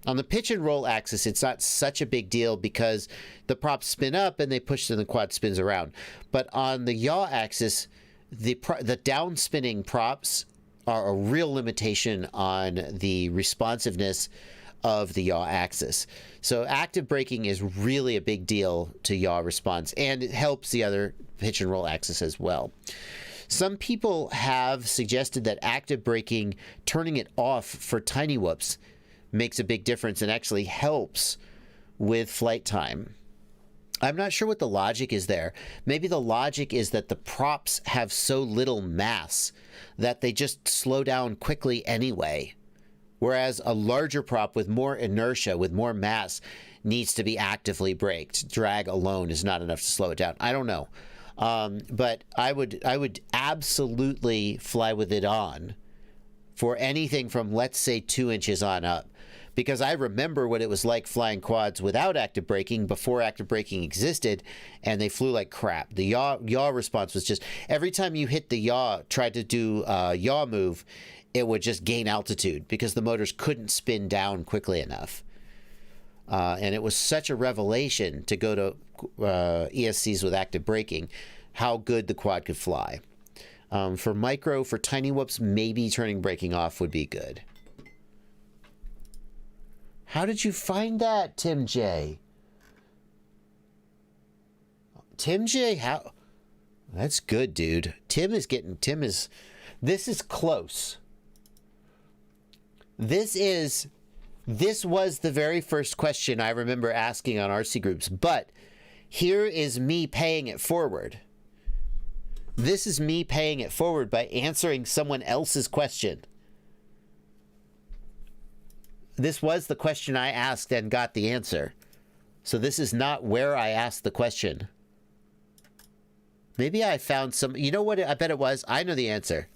On the pitch and roll axis, it's not such a big deal because the props spin up and they push and the quad spins around. But on the yaw axis, the down spinning props are a real limitation on the responsiveness of the yaw axis. So active braking is really a big deal to yaw response, and it helps the other pitch and roll axis as well. Some people have suggested that active braking, turning it off for tiny whoops, makes a big difference and actually helps with flight time. I'm not sure what the logic is there. Maybe the logic is that the props have so little mass that they just slow down quickly anyway. Whereas a larger prop with more inertia, with more mass, needs to be actively braked. Drag alone is not enough to slow it down. I don't know. But I would absolutely fly with it on for anything from, let's say, 2 inches on up. Because I remember what it was like flying quads without active braking, before active braking existed, and they flew like crap. The yaw response was just, every time you hit the yaw, tried to do a yaw move, it would just gain altitude because the motors couldn't spin down quickly enough. And it was such a revelation to go to ESCs with active braking, how good the quad could fly. For tiny whoops, maybe turning braking off would be good. How did you find that, Tim J? Tim J, how? That's good, dude. This is close. This was the very first question I remember asking on RC groups, but here is me paying it forward. This is me paying it forward by answering someone else's question. This was the question I asked and got the answer. So this is not where I asked the question. Maybe I found some... You know what I bet it was? I know the answer.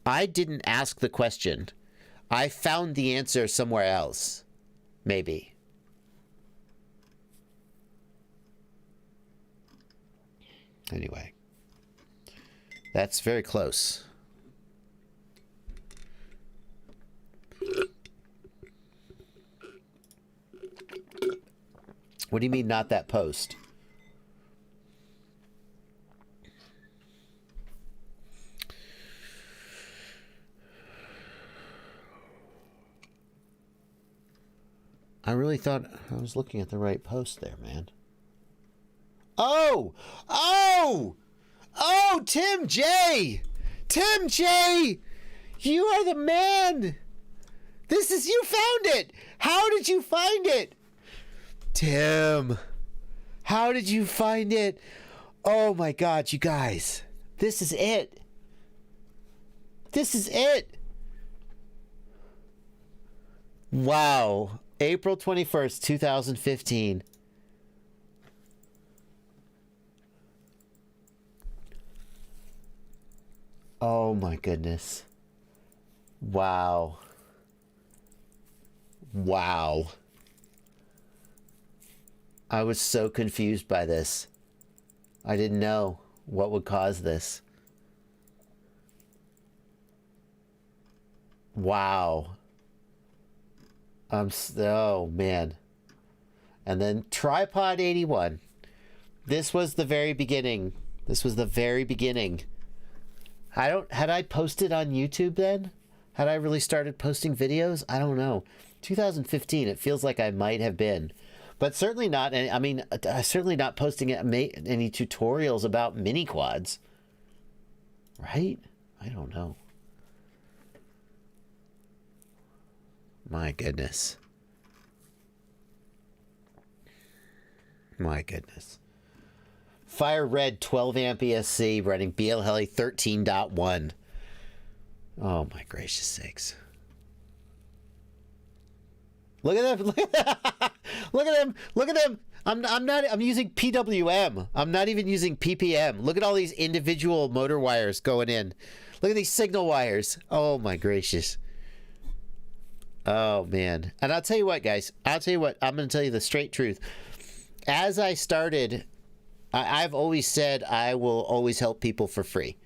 I didn't ask the question. I found the answer somewhere else. Maybe. Anyway. That's very close. What do you mean, not that post? I really thought I was looking at the right post there, man. Oh! Oh! Oh, Tim J! Tim J! You are the man! You found it! How did you find it? Tim, how did you find it? Oh my God, you guys. This is it. This is it. Wow. April 21st, 2015. Oh my goodness. Wow. Wow. I was so confused by this. I didn't know what would cause this. Wow. Oh man. And then Tripod 81. This was the very beginning. Had I posted on YouTube then? Had I really started posting videos? I don't know. 2015, it feels like I might have been. But certainly not, certainly not posting any tutorials about mini quads. Right? I don't know. My goodness. My goodness. Fire Red 12 amp ESC running BL Heli 13.1. Oh my gracious sakes. Look at them. Look at them. Look at them. I'm using PWM. I'm not even using PPM. Look at all these individual motor wires going in. Look at these signal wires. Oh my gracious. Oh man. And I'll tell you what, guys. I'm going to tell you the straight truth. As I started, I've always said I will always help people for free.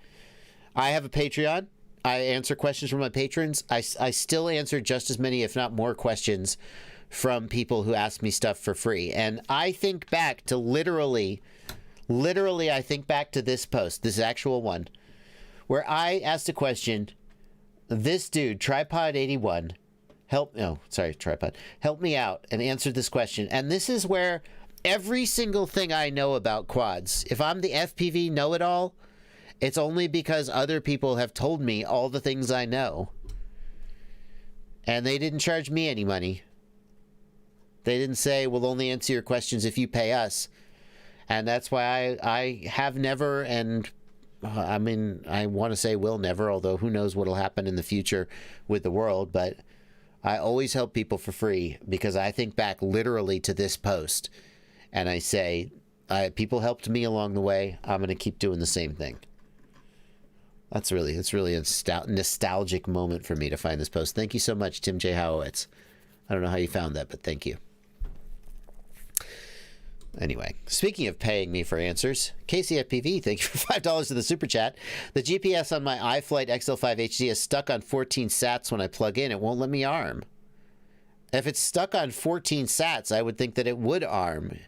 I have a Patreon. I answer questions from my patrons. I still answer just as many, if not more, questions from people who ask me stuff for free. And I think back to literally, I think back to this post, this actual one, where I asked a question. This dude, Tripod81, help me out and answered this question. And this is where every single thing I know about quads, if I'm the FPV know-it-all, it's only because other people have told me all the things I know. And they didn't charge me any money. They didn't say, we'll only answer your questions if you pay us. And that's why I have never, and I mean, I want to say will never, although who knows what will happen in the future with the world. But I always help people for free because I think back literally to this post. And I say, people helped me along the way. I'm going to keep doing the same thing. It's really a nostalgic moment for me to find this post. Thank you so much, Tim J. Howowitz. I don't know how you found that, but thank you. Anyway, speaking of paying me for answers, KCFPV, thank you for $5 to the super chat. The GPS on my iFlight XL5 HD is stuck on 14 sats when I plug in. It won't let me arm. If it's stuck on 14 sats, I would think that it would arm.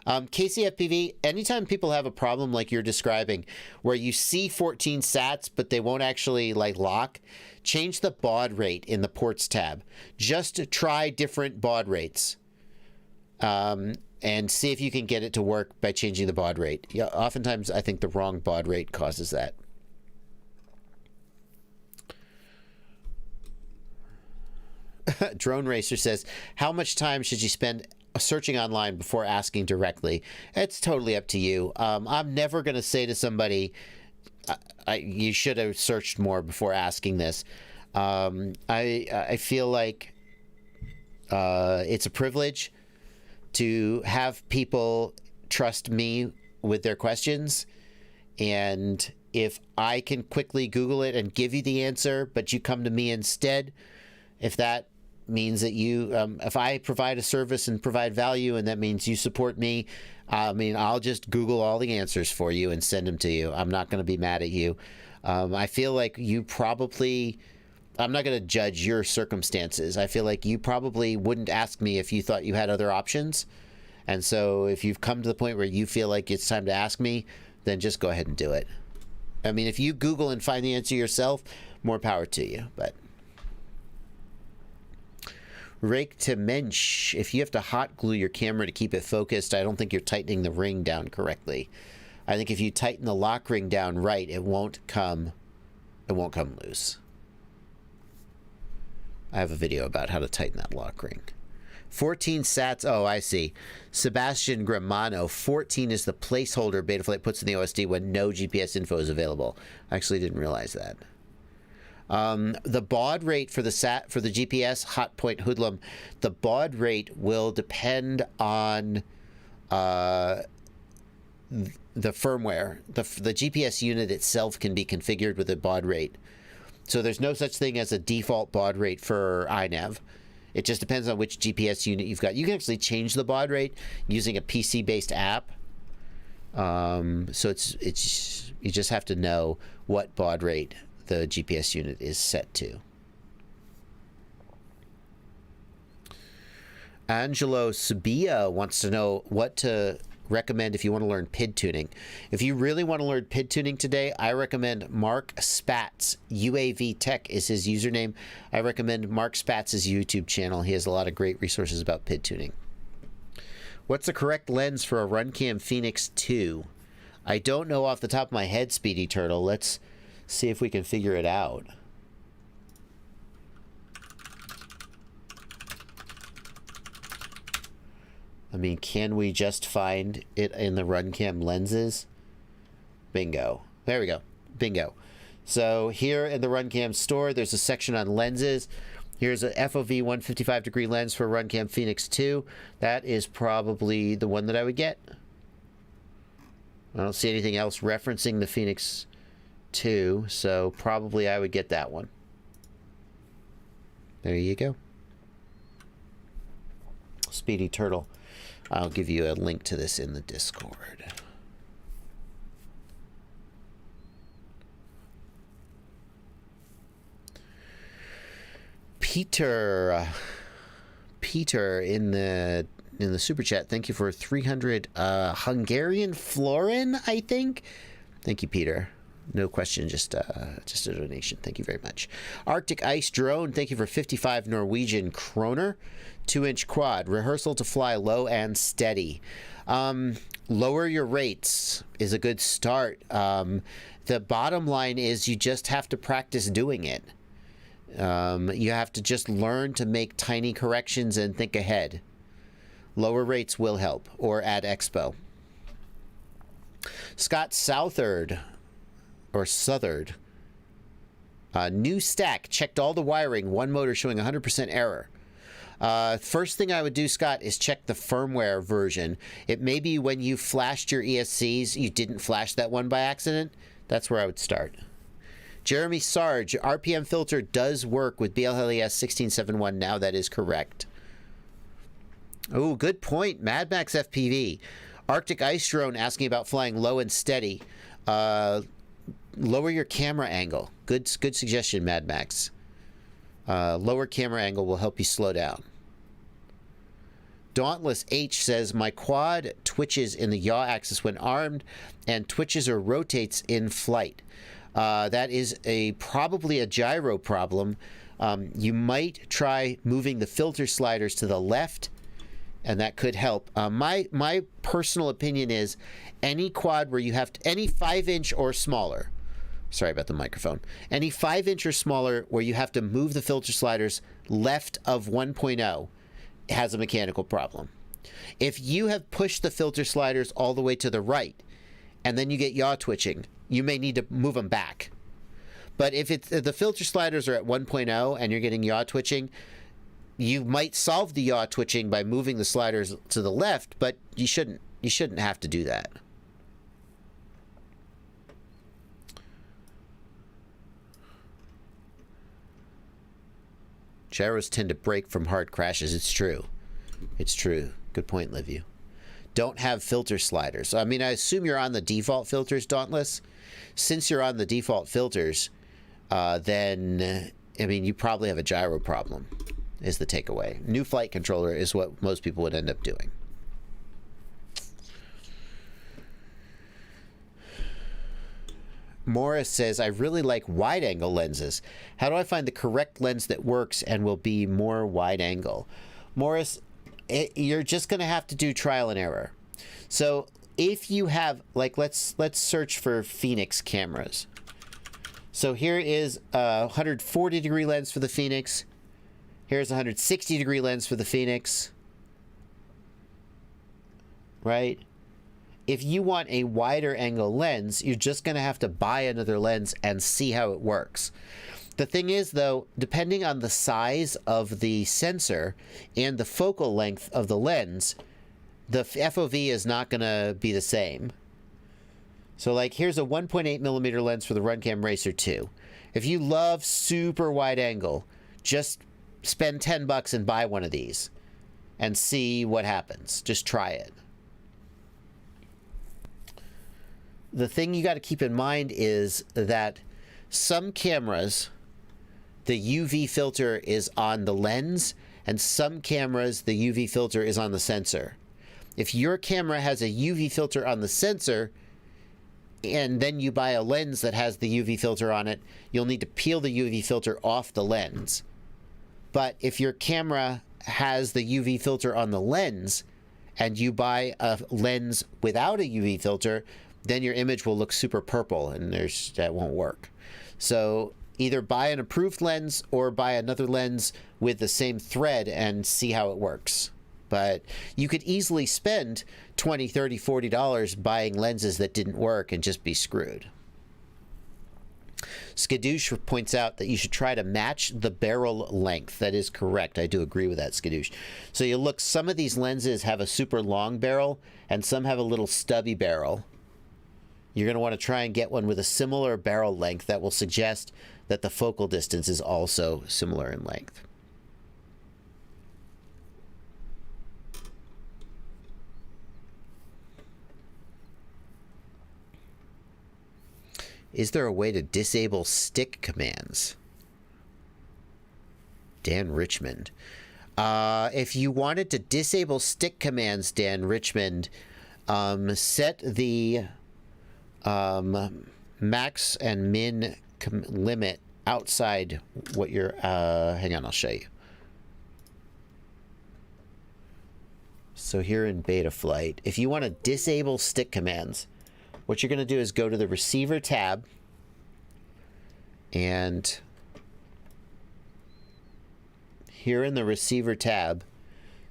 KCFPV, anytime people have a problem like you're describing, where you see 14 sats, but they won't actually like lock, change the baud rate in the ports tab. Just try different baud rates. And see if you can get it to work by changing the baud rate. Yeah, oftentimes I think the wrong baud rate causes that. Drone Racer says, how much time should you spend searching online before asking directly? It's totally up to you. I'm never going to say to somebody, you should have searched more before asking this. I feel like it's a privilege to have people trust me with their questions. And if I can quickly Google it and give you the answer, but you come to me instead, if that means that you, if I provide a service and provide value and that means you support me, I mean, I'll just Google all the answers for you and send them to you. I'm not going to be mad at you. I feel like you probably, I'm not going to judge your circumstances. I feel like you probably wouldn't ask me if you thought you had other options. And so if you've come to the point where you feel like it's time to ask me, then just go ahead and do it. I mean, if you Google and find the answer yourself, more power to you. But Rake to Mensch, if you have to hot glue your camera to keep it focused, I don't think you're tightening the ring down correctly. I think if you tighten the lock ring down right, it won't come loose. I have a video about how to tighten that lock ring. 14 sats. Oh, I see. Sebastian Gramano. 14 is the placeholder Betaflight puts in the OSD when no GPS info is available. I actually didn't realize that. The baud rate for the GPS Hotpoint Hoodlum, the baud rate will depend on the firmware. The GPS unit itself can be configured with a baud rate. So there's no such thing as a default baud rate for iNav. It just depends on which GPS unit you've got. You can actually change the baud rate using a PC-based app. So it's you just have to know what baud rate the GPS unit is set to. Angelo Sabia wants to know what to recommend if you want to learn PID tuning. If you really want to learn PID tuning today, I recommend Mark Spatz. UAV Tech is his username. I recommend Mark Spatz's YouTube channel. He has a lot of great resources about PID tuning. What's the correct lens for a Runcam Phoenix 2? I don't know off the top of my head, Speedy Turtle. Let's see if we can figure it out. I mean, can we just find it in the Runcam lenses? Bingo. There we go. Bingo. So here in the Runcam store, there's a section on lenses. Here's a FOV 155 degree lens for Runcam Phoenix 2. That is probably the one that I would get. I don't see anything else referencing the Phoenix 2, so probably I would get that one. There you go. Speedy Turtle. I'll give you a link to this in the Discord. Peter in the super chat. Thank you for 300 Hungarian florin, I think. Thank you, Peter. No question, just a donation. Thank you very much. Arctic Ice Drone, thank you for 55 Norwegian kroner. 2-inch quad, rehearsal to fly low and steady. Lower your rates is a good start. The bottom line is you just have to practice doing it. You have to just learn to make tiny corrections and think ahead. Lower rates will help, or add expo. Scott Southard, new stack, checked all the wiring, one motor showing 100% error. First thing I would do, Scott, is check the firmware version. It may be when you flashed your ESCs, you didn't flash that one by accident. That's where I would start. Jeremy Sarge, RPM filter does work with BLLES 1671 now. That is correct. Oh, good point. Mad Max FPV. Arctic Ice Drone asking about flying low and steady. Lower your camera angle. Good suggestion, Mad Max. Lower camera angle will help you slow down. Dauntless H says, my quad twitches in the yaw axis when armed and twitches or rotates in flight. That is probably a gyro problem. You might try moving the filter sliders to the left, and that could help. My personal opinion is any quad where you have any 5-inch or smaller, sorry about the microphone, any 5-inch or smaller where you have to move the filter sliders left of 1.0 has a mechanical problem. If you have pushed the filter sliders all the way to the right and then you get yaw twitching, you may need to move them back. But if the filter sliders are at 1.0 and you're getting yaw twitching, you might solve the yaw twitching by moving the sliders to the left, but you shouldn't have to do that. Gyros tend to break from hard crashes. It's true. It's true. Good point, Liviu. Don't have filter sliders. I mean, I assume you're on the default filters, Dauntless. Since you're on the default filters, then, I mean, you probably have a gyro problem, is the takeaway. New flight controller is what most people would end up doing. Morris says, I really like wide-angle lenses. How do I find the correct lens that works and will be more wide-angle? Morris, you're just going to have to do trial and error. So if you have, like, let's search for Phoenix cameras. So here is a 140-degree lens for the Phoenix. Here's a 160-degree lens for the Phoenix. Right? If you want a wider angle lens, you're just going to have to buy another lens and see how it works. The thing is, though, depending on the size of the sensor and the focal length of the lens, the FOV is not going to be the same. So, like, here's a 1.8 millimeter lens for the Runcam Racer 2. If you love super wide angle, just spend $10 and buy one of these and see what happens. Just try it. The thing you got to keep in mind is that some cameras, the UV filter is on the lens, and some cameras, the UV filter is on the sensor. If your camera has a UV filter on the sensor, and then you buy a lens that has the UV filter on it, you'll need to peel the UV filter off the lens. But if your camera has the UV filter on the lens, and you buy a lens without a UV filter, then your image will look super purple, and that won't work. So either buy an approved lens or buy another lens with the same thread and see how it works. But you could easily spend $20, $30, $40 buying lenses that didn't work and just be screwed. Skadoosh points out that you should try to match the barrel length. That is correct. I do agree with that, Skadoosh. So you look, some of these lenses have a super long barrel and some have a little stubby barrel. You're going to want to try and get one with a similar barrel length that will suggest that the focal distance is also similar in length. Is there a way to disable stick commands? Dan Richmond. If you wanted to disable stick commands, Dan Richmond, set the max and min limit outside what you're... hang on, I'll show you. So here in beta flight, if you want to disable stick commands, what you're going to do is go to the receiver tab and here in the receiver tab,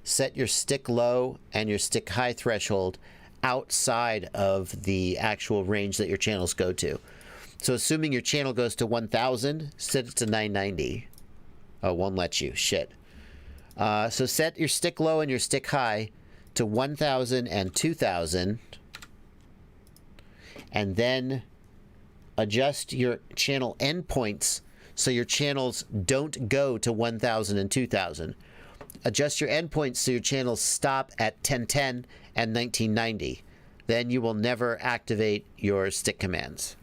set your stick low and your stick high threshold outside of the actual range that your channels go to. So assuming your channel goes to 1000, set it to 990. Oh, won't let you. Shit. So set your stick low and your stick high to 1000 and 2000. And then adjust your channel endpoints so your channels don't go to 1000 and 2000. Adjust your endpoints so your channels stop at 1010 and 1990. Then you will never activate your stick commands.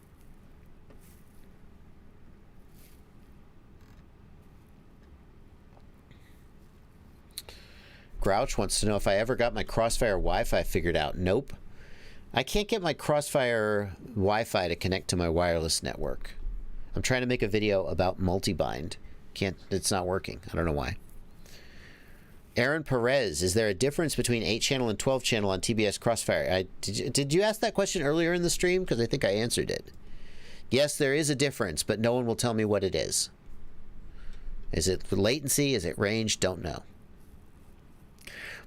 Grouch wants to know if I ever got my Crossfire Wi-Fi figured out. Nope. I can't get my Crossfire Wi-Fi to connect to my wireless network. I'm trying to make a video about multi-bind. It's not working. I don't know why. Aaron Perez, is there a difference between 8-channel and 12-channel on TBS Crossfire? Did you ask that question earlier in the stream? Because I think I answered it. Yes, there is a difference, but no one will tell me what it is. Is it latency? Is it range? Don't know.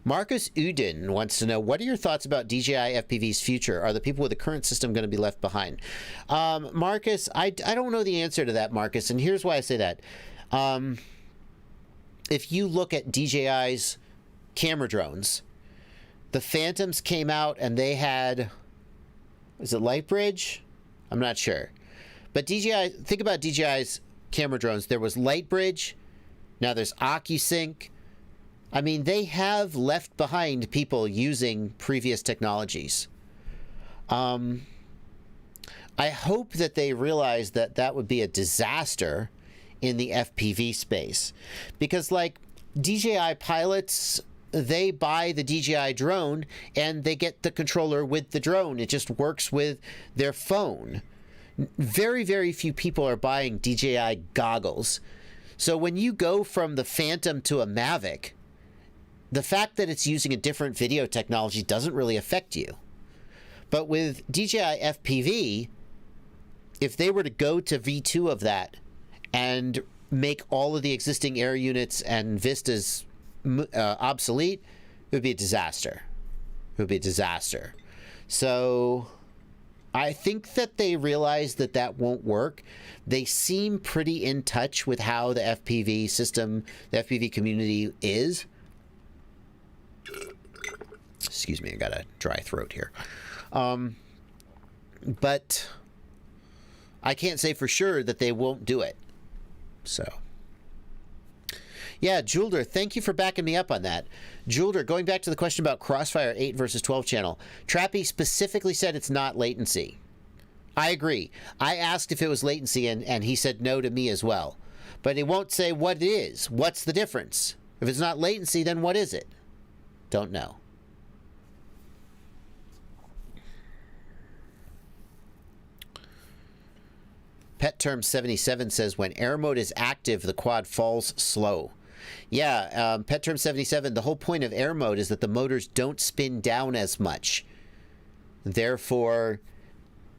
Marcus Uden wants to know, what are your thoughts about DJI FPV's future? Are the people with the current system going to be left behind? Marcus, I don't know the answer to that, Marcus, and here's why I say that. If you look at DJI's camera drones, the Phantoms came out and they had, is it Lightbridge? I'm not sure. But DJI, think about DJI's camera drones. There was Lightbridge, now there's OcuSync. I mean, they have left behind people using previous technologies. I hope that they realize that that would be a disaster in the FPV space. Because, like, DJI pilots, they buy the DJI drone and they get the controller with the drone. It just works with their phone. Very, very few people are buying DJI goggles. So when you go from the Phantom to a Mavic, the fact that it's using a different video technology doesn't really affect you. But with DJI FPV, if they were to go to V2 of that and make all of the existing air units and Vistas obsolete, it would be a disaster. It would be a disaster. So I think that they realize that that won't work. They seem pretty in touch with how the FPV system, the FPV community is. Excuse me, I got a dry throat here. But I can't say for sure that they won't do it. So, yeah, Julder, thank you for backing me up on that. Julder, going back to the question about Crossfire 8 versus 12 channel, Trappy specifically said it's not latency. I agree. I asked if it was latency, and he said no to me as well. But he won't say what it is. What's the difference? If it's not latency, then what is it? Don't know. Pet Term 77 says, when air mode is active, the quad falls slow. Yeah, Pet Term 77, the whole point of air mode is that the motors don't spin down as much. Therefore,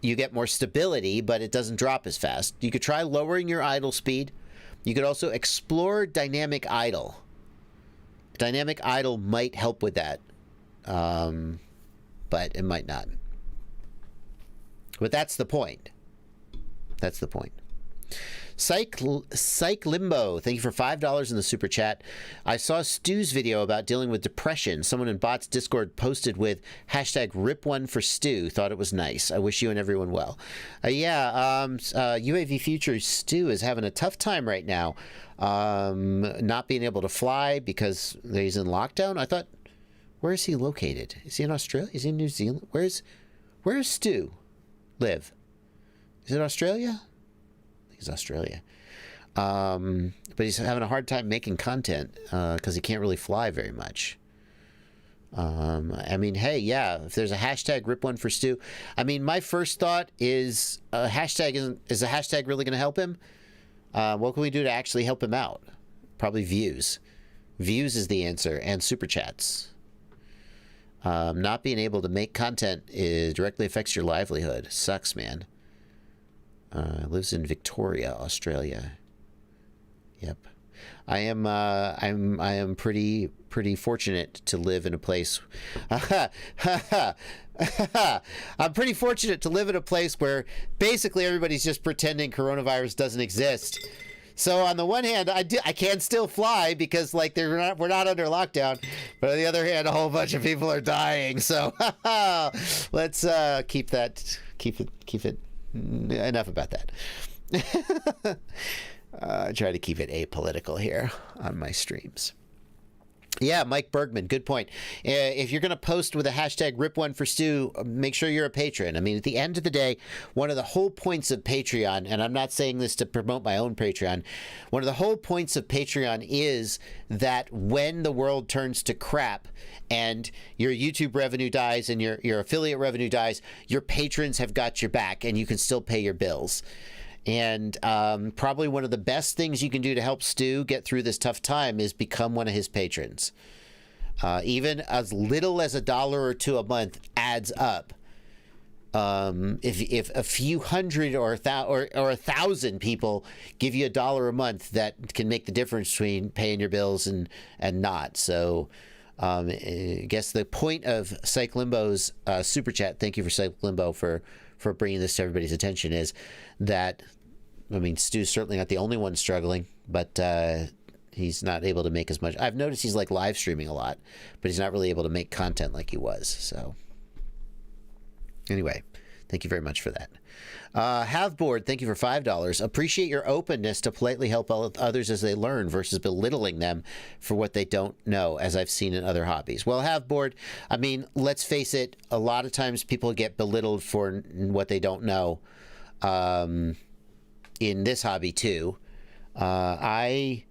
you get more stability, but it doesn't drop as fast. You could try lowering your idle speed. You could also explore dynamic idle. Dynamic idle might help with that, but it might not. But that's the point. That's the point. Psych Limbo, thank you for $5 in the super chat. I saw Stu's video about dealing with depression. Someone in Bot's Discord posted with hashtag #RipOneForStu. Thought it was nice. I wish you and everyone well. UAV Future Stu is having a tough time right now. Not being able to fly because he's in lockdown. I thought, where is he located? Is he in Australia? Is he in New Zealand? Where's Stu live? Is it Australia? I think it's Australia. But he's having a hard time making content because he can't really fly very much. I mean, hey, yeah, if there's a hashtag rip one for Stu, I mean, my first thought is is a hashtag really going to help him? What can we do to actually help him out? Probably views. Views is the answer, and super chats. Not being able to make content directly affects your livelihood. Sucks, man. Lives in Victoria, Australia. Yep. I am pretty fortunate to live in a place. I'm pretty fortunate to live in a place where basically everybody's just pretending coronavirus doesn't exist. So on the one hand, I can still fly because like we're not under lockdown, but on the other hand, a whole bunch of people are dying. So let's keep it. Enough about that. I try to keep it apolitical here on my streams. Yeah, Mike Bergman, good point. If you're going to post with a hashtag #RipOneForStu, make sure you're a patron. I mean, at the end of the day, one of the whole points of Patreon, and I'm not saying this to promote my own Patreon, one of the whole points of Patreon is that when the world turns to crap and your YouTube revenue dies and your affiliate revenue dies, your patrons have got your back and you can still pay your bills. And probably one of the best things you can do to help Stu get through this tough time is become one of his patrons. Even as little as $1 or $2 a month adds up. If a few hundred or 1,000 people give you $1 a month, that can make the difference between paying your bills and not. So I guess the point of Psych Limbo's super chat, thank you for Psych Limbo for bringing this to everybody's attention, is that, I mean, Stu's certainly not the only one struggling, but he's not able to make as much. I've noticed he's like live streaming a lot, but he's not really able to make content like he was. So anyway, thank you very much for that. Haveboard, thank you for $5. Appreciate your openness to politely help others as they learn versus belittling them for what they don't know, as I've seen in other hobbies. Well, Haveboard, I mean, let's face it, a lot of times people get belittled for what they don't know in this hobby too. I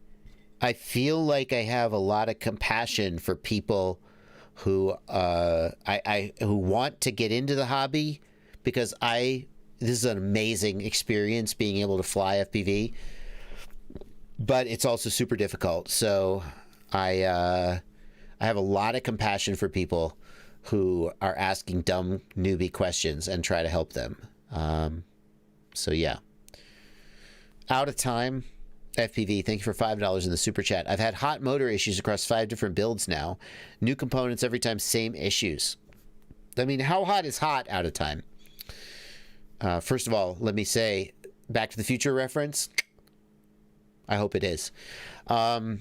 feel like I have a lot of compassion for people who who want to get into the hobby, because this is an amazing experience being able to fly FPV, but it's also super difficult. So I have a lot of compassion for people who are asking dumb newbie questions and try to help them. So yeah. Out of time. FPV, thank you for $5 in the super chat. I've had hot motor issues across 5 different builds now. New components every time, same issues. I mean, how hot is hot out of time? First of all, let me say, Back to the Future reference. I hope it is. How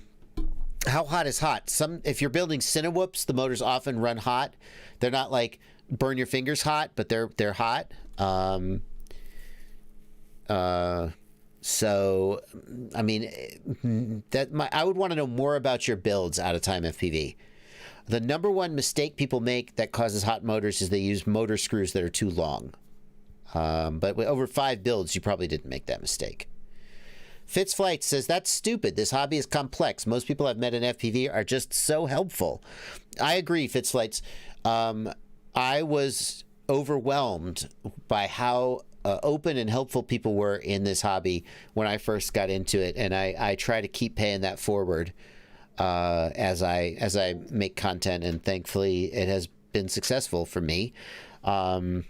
hot is hot? If you're building Cinewhoops, the motors often run hot. They're not like burn your fingers hot, but they're hot. So, I mean, I would want to know more about your builds out of time FPV. The number one mistake people make that causes hot motors is they use motor screws that are too long. But with over 5 builds, you probably didn't make that mistake. Fitzflight says, that's stupid. This hobby is complex. Most people I've met in FPV are just so helpful. I agree, Fitzflights. I was overwhelmed by how open and helpful people were in this hobby when I first got into it, and I try to keep paying that forward as I make content, and thankfully it has been successful for me. But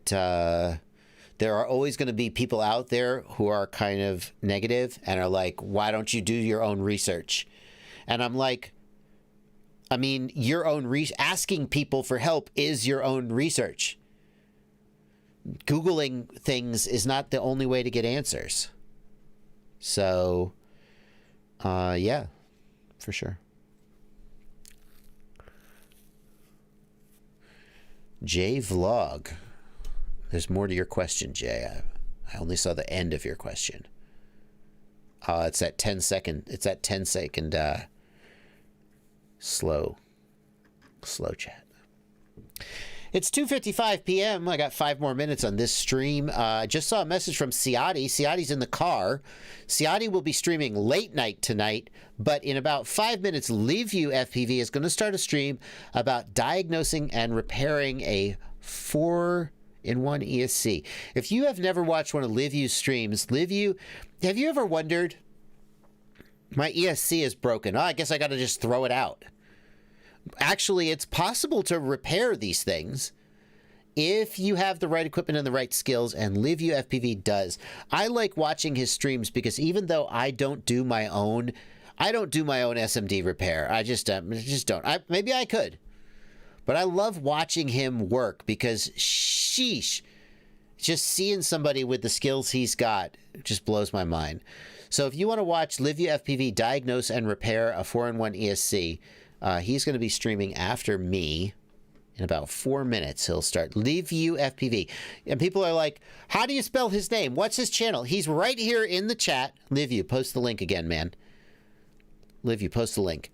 there are always going to be people out there who are kind of negative and are like, why don't you do your own research? And I'm like, I mean, asking people for help is your own research. Googling things is not the only way to get answers. So, yeah, for sure. Jay Vlog. There's more to your question, Jay. I only saw the end of your question. It's that 10-second. It's that 10-second slow chat. It's 2:55 p.m. I got 5 more minutes on this stream. I just saw a message from Ciati. Ciati's in the car. Ciati will be streaming late night tonight, but in about 5 minutes, LiveView FPV is going to start a stream about diagnosing and repairing a 4-in-1 ESC. If you have never watched one of LiveView's streams, LiveView, have you ever wondered, my ESC is broken. Oh, I guess I got to just throw it out. Actually, it's possible to repair these things if you have the right equipment and the right skills, and LiveView FPV does. I like watching his streams because even though I don't do my own SMD repair. I just don't. Maybe I could, but I love watching him work because, sheesh, just seeing somebody with the skills he's got just blows my mind. So if you want to watch LiveView FPV diagnose and repair a 4-in-1 ESC, he's going to be streaming after me in about 4 minutes. He'll start LiveView FPV. And people are like, how do you spell his name? What's his channel? He's right here in the chat. LiveView, post the link again, man. LiveView, post the link.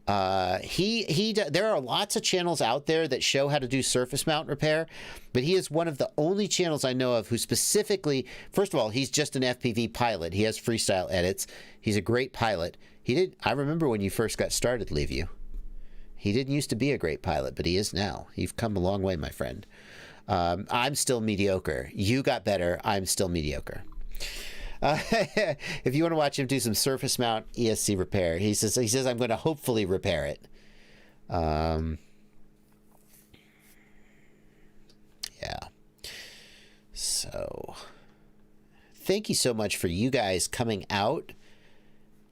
There are lots of channels out there that show how to do surface mount repair, but he is one of the only channels I know of who specifically, first of all, he's just an FPV pilot. He has freestyle edits. He's a great pilot. I remember when you first got started, LiveView. He didn't used to be a great pilot, but he is now. You've come a long way, my friend. I'm still mediocre. You got better. I'm still mediocre. If you want to watch him do some surface mount ESC repair, he says I'm going to hopefully repair it. Yeah. So, thank you so much for you guys coming out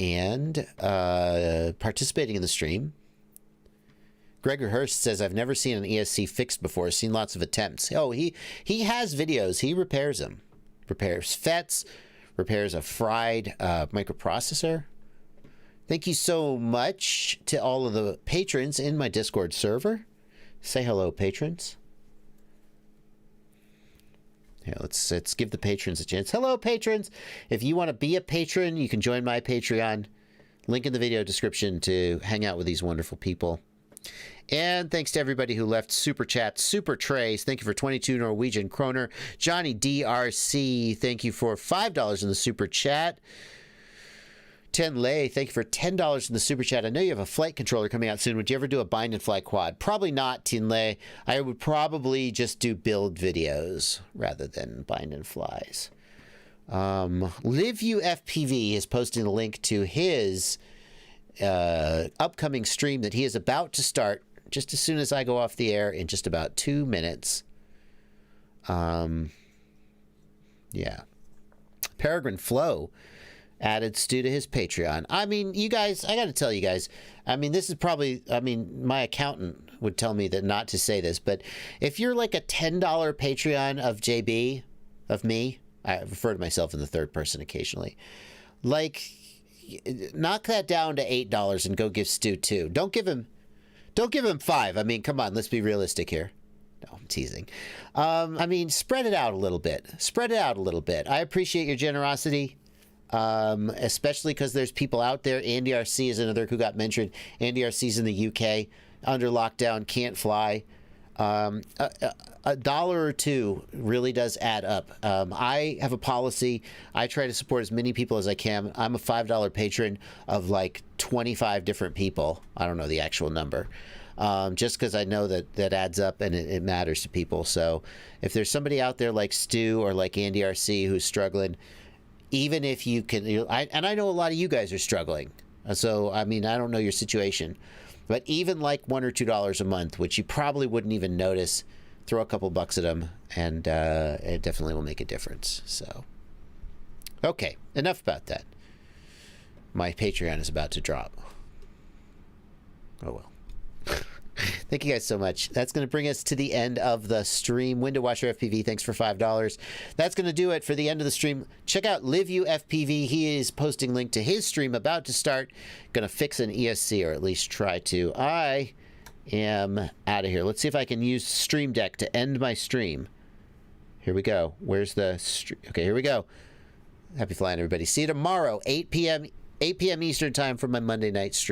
and participating in the stream. Gregor Hurst says, I've never seen an ESC fixed before. Seen lots of attempts. Oh, he has videos. He repairs them. Repairs FETs. Repairs a fried microprocessor. Thank you so much to all of the patrons in my Discord server. Say hello, patrons. Yeah, let's give the patrons a chance. Hello, patrons. If you want to be a patron, you can join my Patreon. Link in the video description to hang out with these wonderful people. And thanks to everybody who left super chats. Super Trace, thank you for 22 Norwegian kroner. Johnny DRC, thank you for $5 in the super chat. Ten Lay, thank you for $10 in the super chat. I know you have a flight controller coming out soon. Would you ever do a bind and fly quad? Probably not, Tin Lay. I would probably just do build videos rather than bind and flies. LiveView FPV is posting a link to his upcoming stream that he is about to start just as soon as I go off the air in just about 2 minutes. Yeah. Peregrine Flow added Stu to his Patreon. I mean, you guys, I got to tell you guys, I mean, this is probably, I mean, my accountant would tell me that not to say this, but if you're like a $10 Patreon of JB, of me, I refer to myself in the third person occasionally, like, knock that down to $8 and go give Stu $2. Don't give him $5. I mean, come on, let's be realistic here. No, I'm teasing. I mean, spread it out a little bit. Spread it out a little bit. I appreciate your generosity, especially because there's people out there. Andy RC is another who got mentioned. Andy RC's in the UK, under lockdown, can't fly. A dollar or two really does add up. I have a policy. I try to support as many people as I can. I'm a $5 patron of like 25 different people. I don't know the actual number. Just because I know that adds up and it matters to people. So if there's somebody out there like Stu or like Andy RC who's struggling, even if you can, and I know a lot of you guys are struggling. So, I mean, I don't know your situation. But even like $1 or $2 a month, which you probably wouldn't even notice, throw a couple bucks at them, and it definitely will make a difference. So, okay, enough about that. My Patreon is about to drop. Oh well. Thank you guys so much. That's going to bring us to the end of the stream. Window Washer FPV, thanks for $5. That's going to do it for the end of the stream. Check out LiveView FPV. He is posting link to his stream about to start. Going to fix an ESC, or at least try to. I am out of here. Let's see if I can use Stream Deck to end my stream. Here we go. Where's the stream? Okay, here we go. Happy flying, everybody. See you tomorrow, 8 p.m. Eastern time for my Monday night stream.